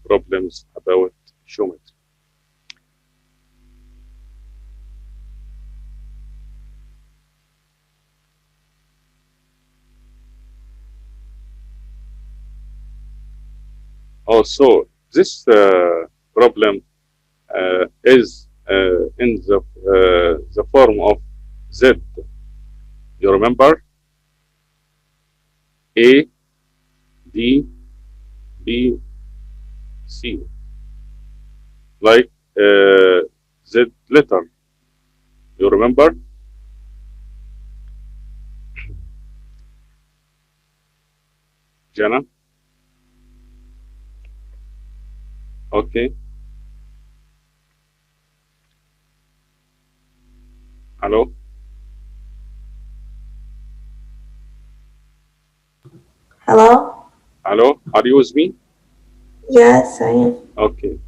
problems about geometry. Also, this problem is in the form of Z. You remember? A, D, B, C. Like Z letter. You remember? Jana? Okay. Hello? Hello? Hello? Are you with me? Yes, I am. Okay.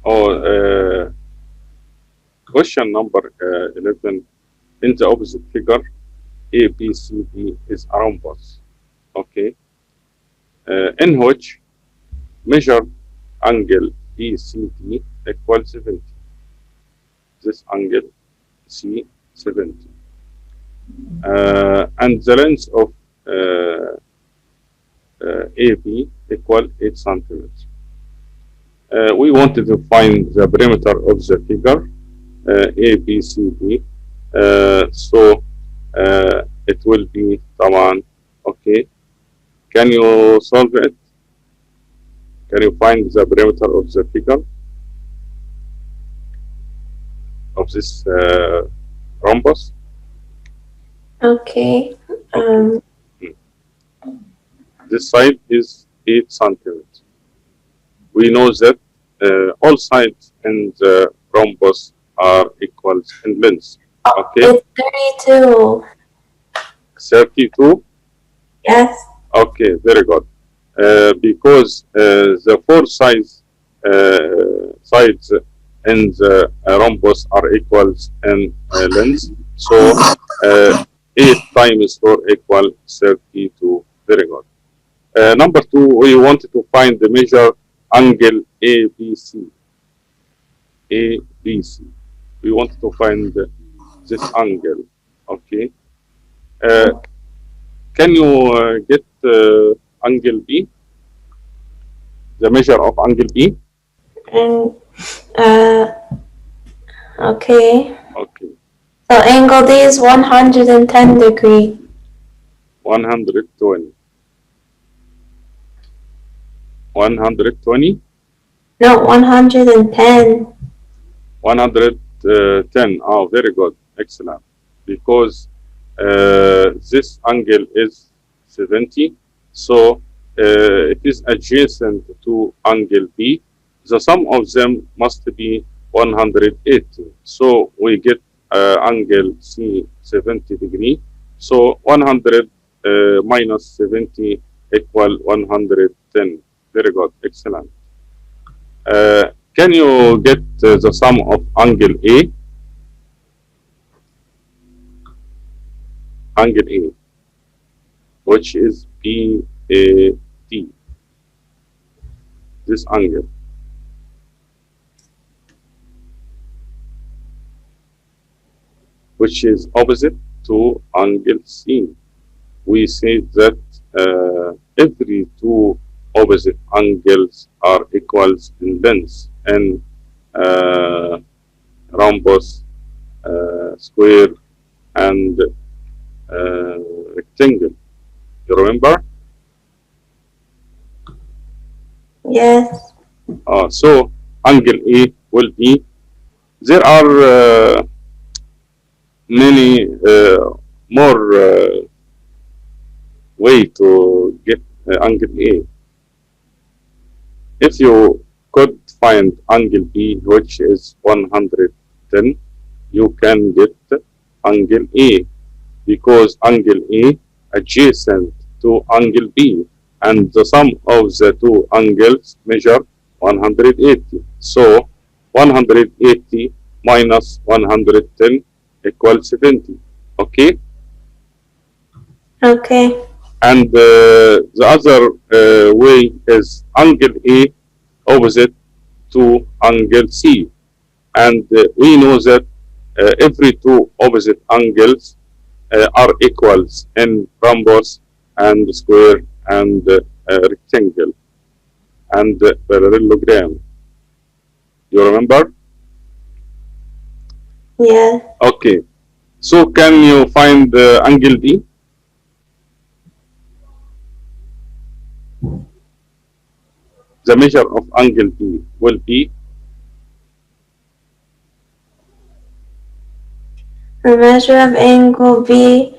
Oh, question number 11. In the opposite figure, A, B, C, D is a rhombus. Okay. In which measure angle BCD equals 70. This angle C 70. And the length of AB equal 8 centimeters. We wanted to find the perimeter of the figure ABCD. So it will be طبعا. Okay. Can you solve it? Can you find the perimeter of the figure of this rhombus? Okay. This side is 8 centimeters. we know that all sides in the rhombus are equals in length. Okay. It's 32. 32. Yes. Okay, very good. Because the four sides in the rhombus are equals in length, so 8 times 4 equal 32. Very good. Number 2, we wanted to find the measure angle ABC. ABC. We wanted to find this angle. Okay. Can you get angle B? The measure of angle B? And okay. Okay. So angle D is 110 degree. 120. 120? No, 110. 110. Oh, very good. Excellent. Because this angle is 70, so it is adjacent to angle B. The sum of them must be 180. So we get angle C 70 degree. So 100 minus 70 equal 110. Very good. Excellent. Can you get the sum of angle A? Angle A, which is BAD. This angle. Which is opposite to angle C. We say that every two opposite angles are equals in length and rhombus, square, and rectangle. You remember? Yes. So angle A will be. There are many more way to get angle A. If you could find angle B, which is 110, you can get angle A, because angle A adjacent to angle B, and the sum of the two angles measure 180. So 180 minus 110 equals 70. Okay? Okay. And the other way is angle A opposite to angle C. And we know that every two opposite angles are equals in rhombus and square and rectangle and parallelogram. You remember? Yeah. Okay. So can you find angle D? The measure of angle D will be? The measure of angle B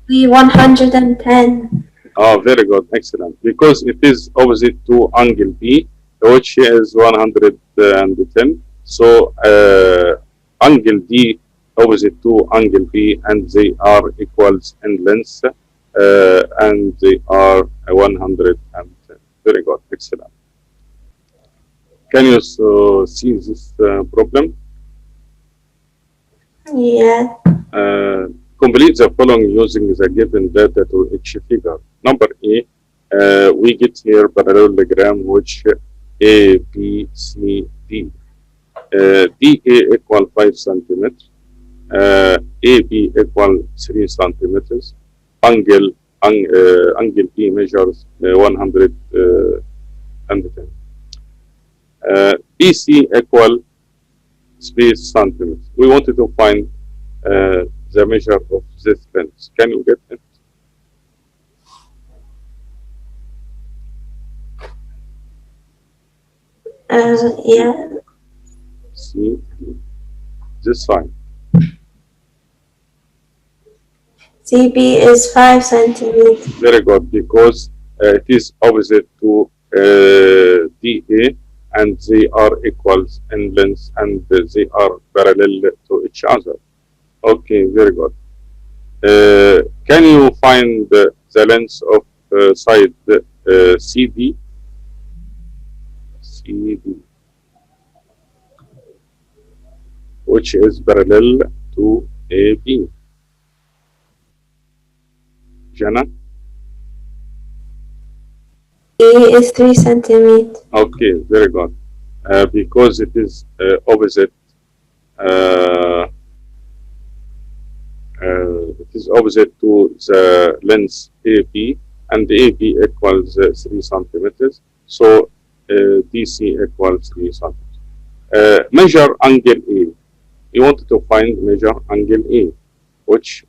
be 110. Oh, very good. Excellent. Because it is opposite to angle B, which is 110. So angle D opposite to angle B, and they are equals in length, and they are 110. Very good. Excellent. Can you see this problem? Yeah. Complete the following using the given data to each figure. Number A, we get here parallelogram which A, B, C, D. DA equal 5 centimeters. AB equal 3 centimeters. Angle B measures 110. BC equal space centimeters. We wanted to find the measure of this length. Can you get it? Yeah. See this side. CB is 5 centimeters. Very good, because it is opposite to DA, and they are equals in length and they are parallel to each other. Okay, very good. Can you find the length of side CD? CD, which is parallel to AB. Jana? A is 3 centimeters. Okay, very good. Because it is opposite. It is opposite to the length AB, and AB equals 3 centimeters. So DC equals 3 centimeters. Measure angle A. You want to find measure angle A, which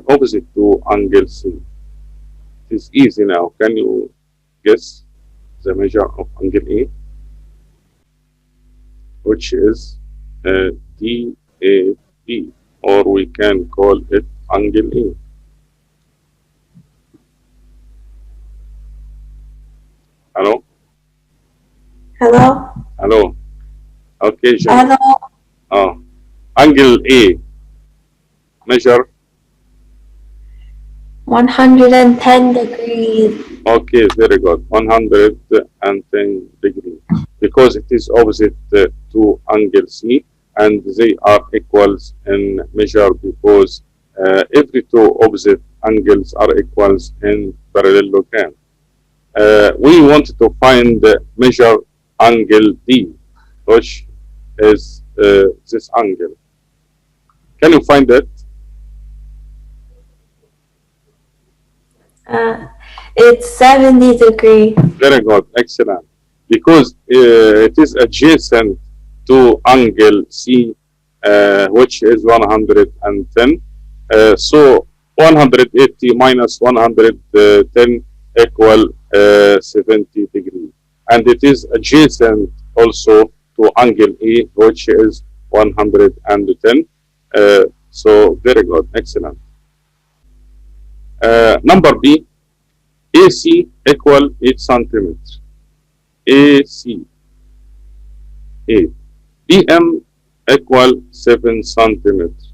opposite to angle C. It is easy now. Can you guess the measure of angle A? Which is DAB, or we can call it angle A. Hello? Hello? Hello? Okay, Jen. Hello? Oh. Angle A. Measure. 110 degrees. Okay, very good. 110 degrees. Because it is opposite to angle C, and they are equals in measure because every two opposite angles are equals in parallelogram. We want to find the measure angle D, which is this angle. Can you find it? It's 70 degrees. Very good, excellent. Because it is adjacent to angle C, which is 110. So 180 minus 110 equal 70 degrees. And it is adjacent also to angle E, which is 110. So very good, excellent. Number B, AC equal 8 centimeters. AC, 8. BM equal 7 centimeters.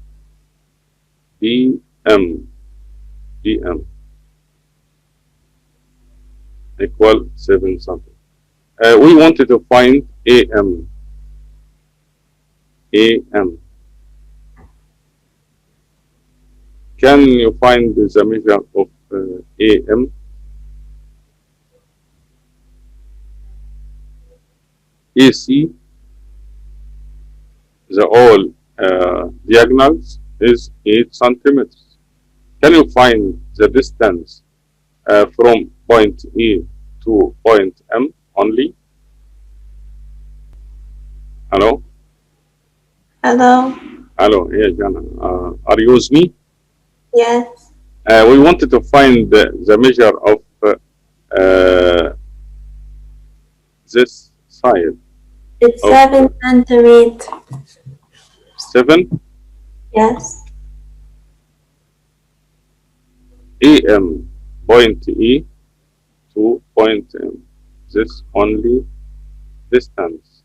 BM equal 7 centimeters. We wanted to find AM. Can you find the measure of AM? AC, the all diagonals is 8 centimeters. Can you find the distance from point E to point M only? Hello? Hello? Hello, yeah, Jana. Are you with me? Yes. We wanted to find the measure of this side. It's 7 centimeters. 7? Yes. AM, point E to point M. This only distance.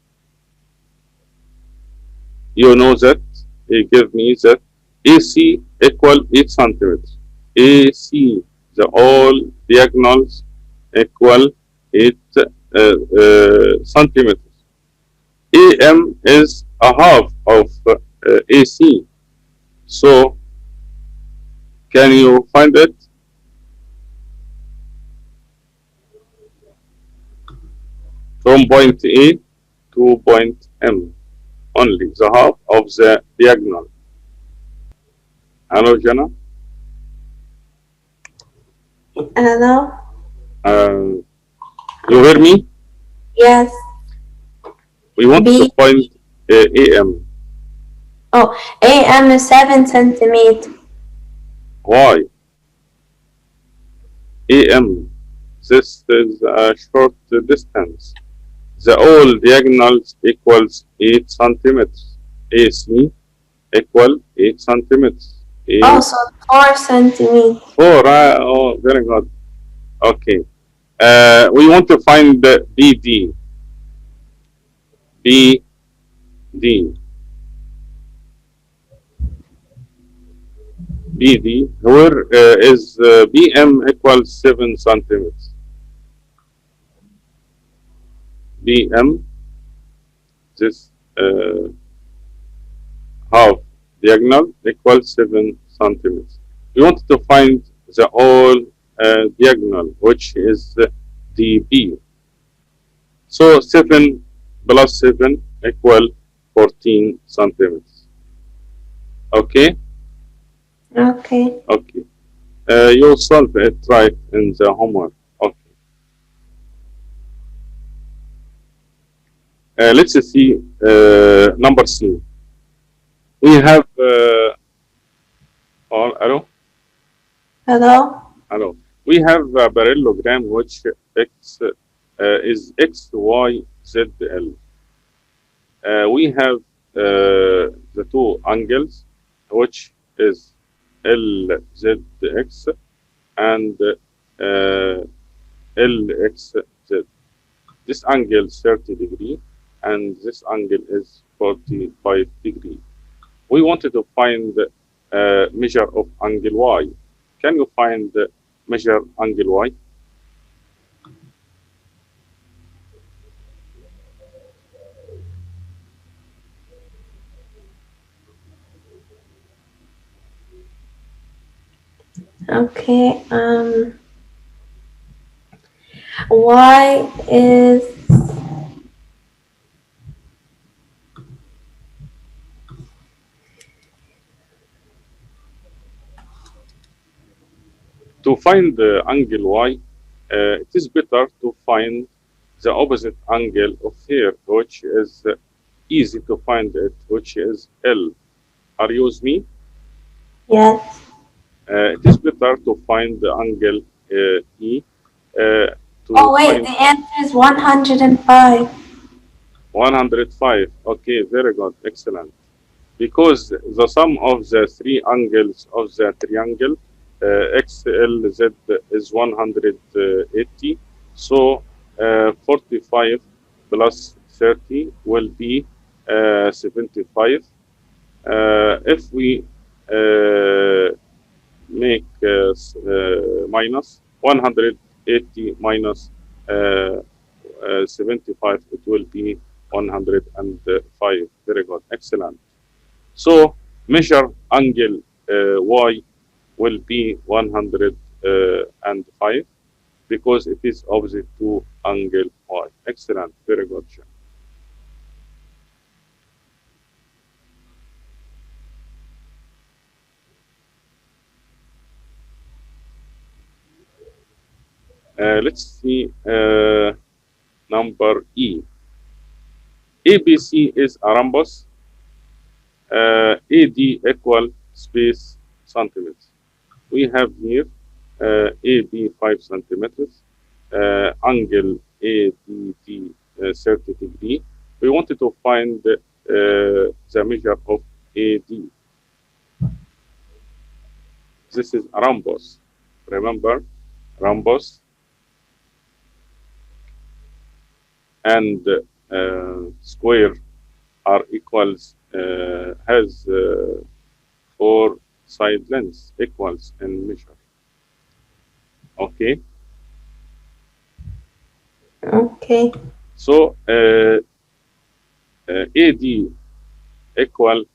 You know that. He gave me that AC equal 8 centimeters. AC, the all diagonals equal 8 centimeters. AM is a half of AC. So, can you find it? From point A to point M, only the half of the diagonal. Hello, Jana? Hello? You hear me? Yes. We want to find AM. Oh, AM is 7 centimeters. Why? AM, this is a short distance. The all diagonals equals 8 centimeters. AC equal 8 centimeters. Also 4 centimeters. 4, oh, very good. Okay. We want to find the BD. BD. BD, where is BM equals 7 centimeters. BM, this half diagonal equals 7 centimeters. We want to find the whole diagonal, which is DB. So 7 plus 7 equal 14 centimeters. Okay? Okay. Okay. You'll solve it right in the homework. Okay. Let's see number C. We have hello? Hello? Hello. We have a parallelogram which x is x, y, z, l. We have the two angles which is L, Z, X and L, X, Z. This angle is 30 degree and this angle is 45 degree. We wanted to find the measure of angle Y. Can you find the measure angle Y? Okay. Y is To find the angle Y, it is better to find the opposite angle of here, which is easy to find it, which is L. Are you with me? yes. It is better to find the angle E. Oh wait, the answer is 105. 105. Okay, very good, excellent. Because the sum of the three angles of the triangle XLZ is 180. So 45 plus 30 will be 75. If we make minus 180 minus 75, it will be 105. Very good, excellent. So measure angle Y will be 105 because it is opposite to angle Y. Excellent, very good. Let's see number E. ABC is a rhombus. AD equal space centimeters. We have here AB 5 centimeters, angle ADD 30 degree. We wanted to find the measure of AD. This is a rhombus. Remember, rhombus and square are equals, has 4 side lengths equals in measure. Okay. Okay. So AD equal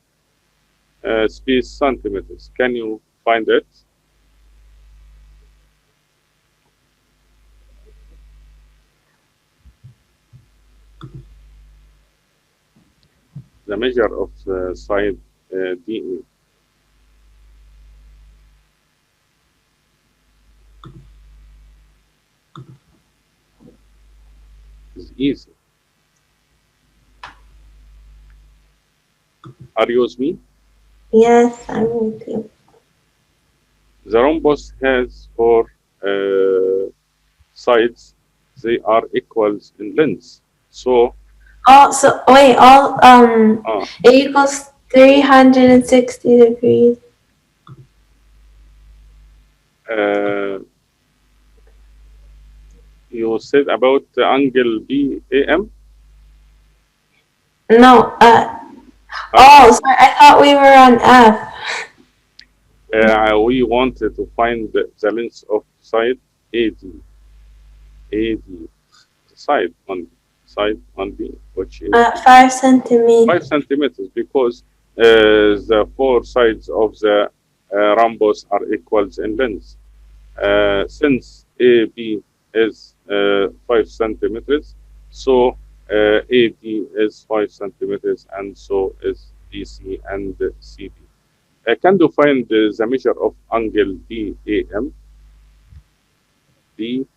space centimeters. Can you find it? The measure of side DE. Is easy. Are you with me? Yes, I'm with you. The rhombus has 4 sides. They are equals in length. So So wait, it equals 360 degrees. You said about the angle BAM? No, oh, sorry, I thought we were on F. We wanted to find the length of side AD, side only, which is 5 centimeters. 5 centimeters, because the four sides of the rhombus are equals in length. Since AB is 5 centimeters, so AD is 5 centimeters, and so is DC and CD. Can you find the measure of angle DAM? DAM.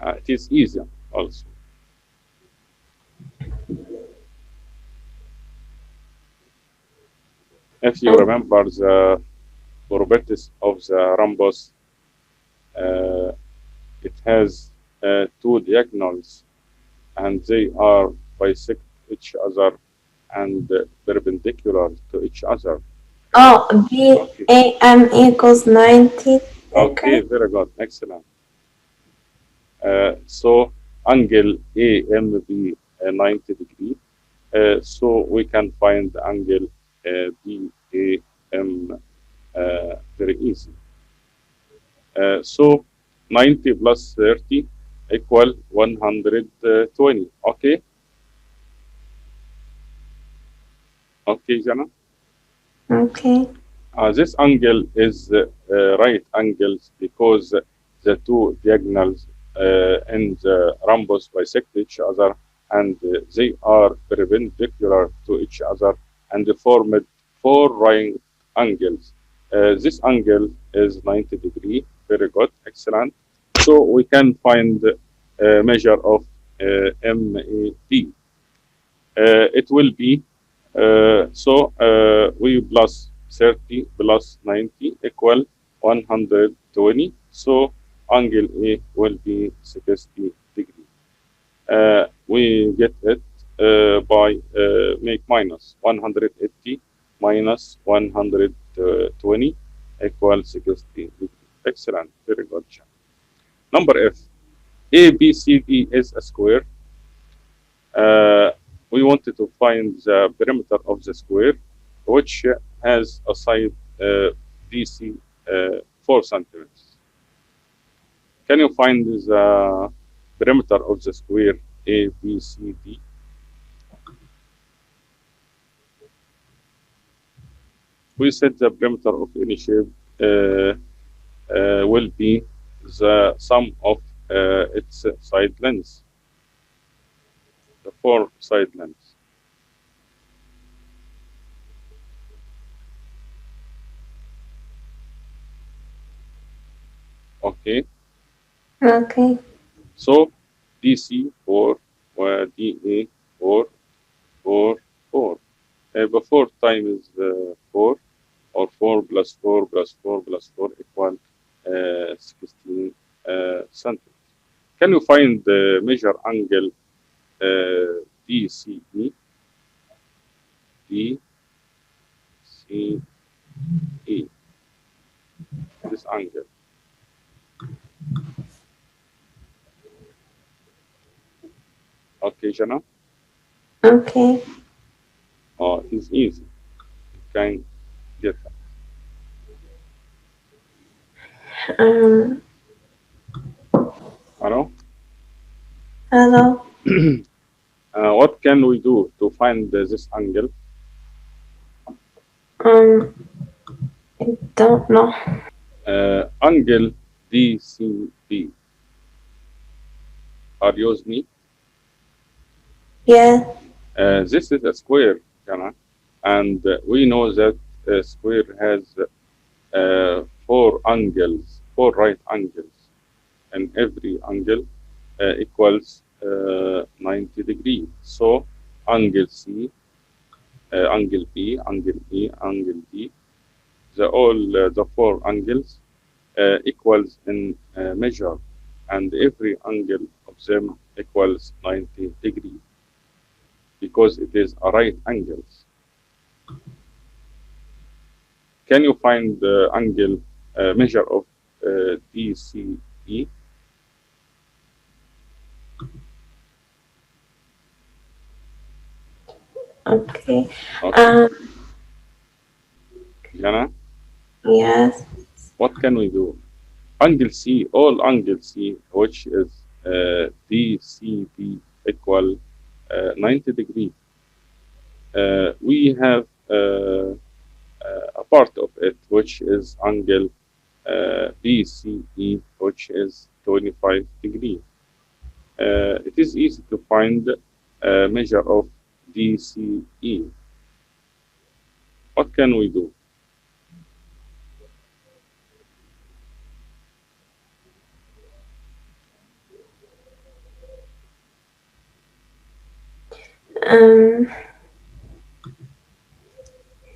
It is easy also. If you remember the properties of the rhombus, it has two diagonals, and they are bisect each other and perpendicular to each other. Oh, BAM equals 90 Okay, very good, excellent. So angle AMB 90 degree. So we can find the angle BAM very easy. So 90 plus 30 equal 120. Okay. Okay, Jana. Okay. This angle is right angles because the two diagonals in the rhombus bisect each other, and they are perpendicular to each other and formed four right angles. This angle is 90 degree. Very good, excellent. So we can find measure of MAD. It will be we plus 30 plus 90 equal 120. So angle A will be 60 degree. We get it by make minus 180 minus 120 equal 60 degree. Excellent, very good job. Number F, ABCD is a square. We wanted to find the perimeter of the square, which has a side DC 4 centimeters. Can you find the perimeter of the square ABCD? We said the perimeter of any shape will be the sum of its side lengths, the four side lengths. Okay. Okay. So DC 4 or DA 4, 4, 4. Before time is 4, or 4 plus 4 plus 4 plus 4 equal 16 centimeters. Can you find the measure angle DCE? DCE. This angle. Okay, Jana? Okay. Oh, it's easy. You can get that. Hello? Hello. What can we do to find this angle? I don't know. Angle DCB. Are you with me? Yeah. This is a square, Jana, and we know that a square has four angles, four right angles, and every angle equals 90 degrees. So angle C, angle B, angle E, angle D, the four angles equals in measure, and every angle of them equals 90 degrees because it is a right angles. Can you find the angle measure of DCE? Okay. Okay. Jana, Yes. what can we do? Angle C, all angle C, which is DCB equal 90 degree. We have a part of it which is angle BCE, which is 25 degree. It is easy to find a measure of DCE. What can we do?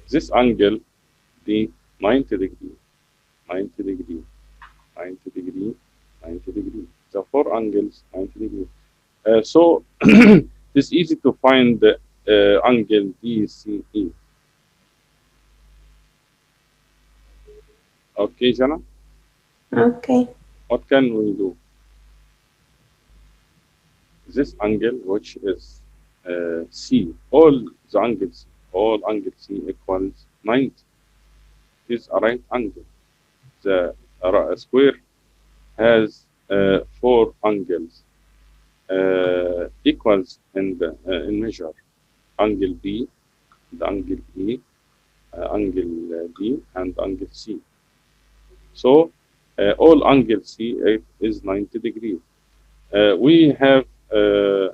This angle, the 90 degree, 90 degree, 90 degree, 90 degree. The four angles, 90 degree. So it's easy to find the angle DCE. Okay, Jana, Okay. what can we do? This angle, which is C, all angle C equals 90. Is a right angle. The square has four angles equals in measure. Angle B, the angle E, angle D, and angle C. So all angle C is 90 degrees. We have a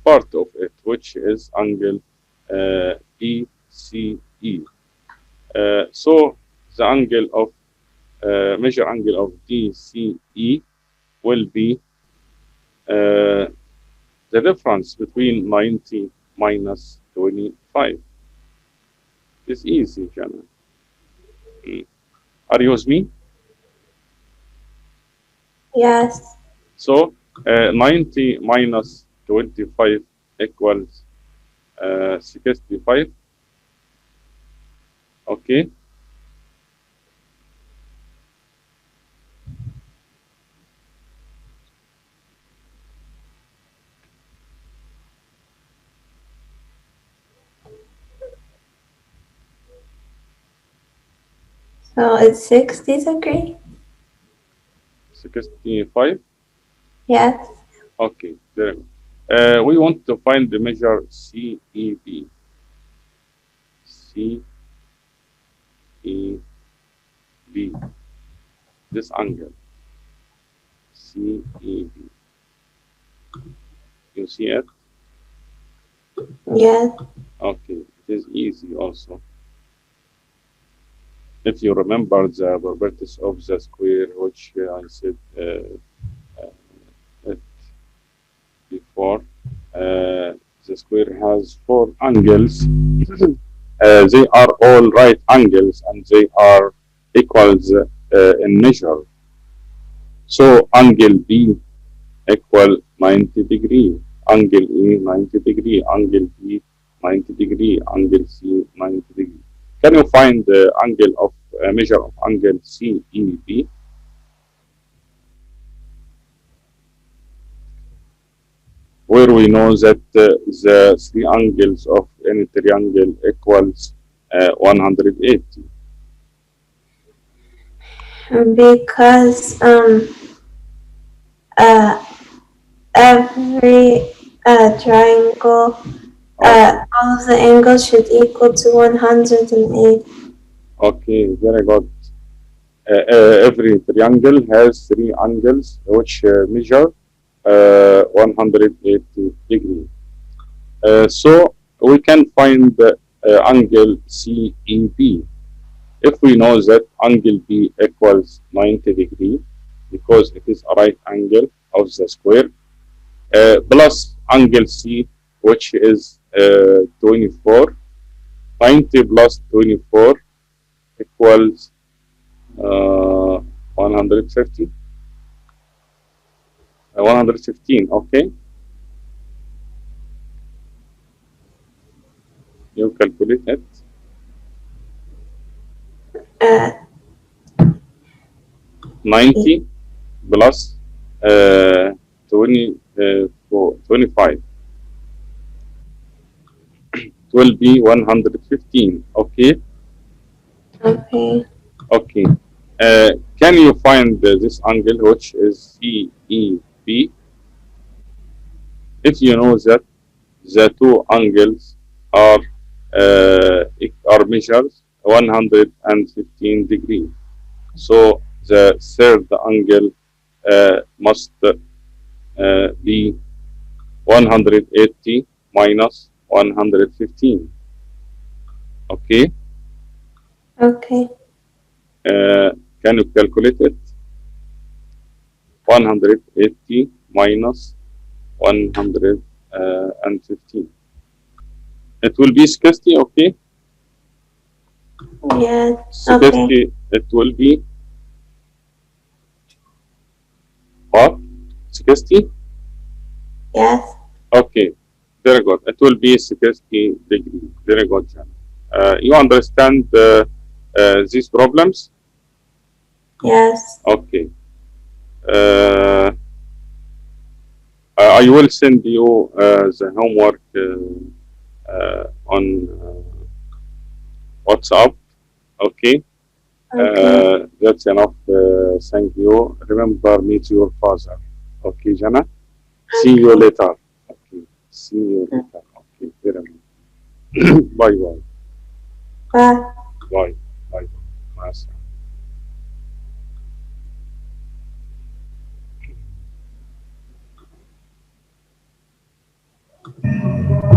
part of it which is angle BCE. So the angle of measure angle of DCE will be the difference between 90 minus 25. It's easy, Jana. Are you with me? Yes. So 90 minus 25 equals 65. Okay. So it's 60 degree? 65. Yes. Okay. Very good. We want to find the measure CEB. CEB. This angle. CEB. You see it? Yes. Okay. It is easy also. If you remember the properties of the square, which I said it before, the square has four angles. They are all right angles and they are equals in measure. So angle B equal 90 degree, angle E 90 degree, angle B 90 degree, angle C 90 degree. Can you find the angle of measure of angle CEB? Where we know that the three angles of any triangle equals 180. Because every triangle, all of the angles should equal to 108. Okay, very good. Every triangle has three angles which measure 180 degree. So we can find the angle CEB if we know that angle B equals 90 degree because it is a right angle of the square plus angle C which is 24. 90 plus 24 equals 150. 115, okay? You calculate it. Uh, 90 plus 25. will be 115. Okay. Okay. Okay. Can you find this angle, which is CEB? If you know that the two angles are measures 115 degrees, so the third angle must be 180 minus 115. Okay. Okay. Can you calculate it? 180 minus 115. It will be 60, okay? Yeah. 60, Okay. it will be what? 60? Yes. Okay, very good. It will be 60 degrees. Very good, Jan. You understand these problems? Yes. Okay. I will send you the homework on WhatsApp. Okay. Okay. That's enough. Thank you. Remember, meet your father. Okay, Jana. See you Okay. later. Okay. See you later. Okay. Very good. Bye bye. Bye. Bye.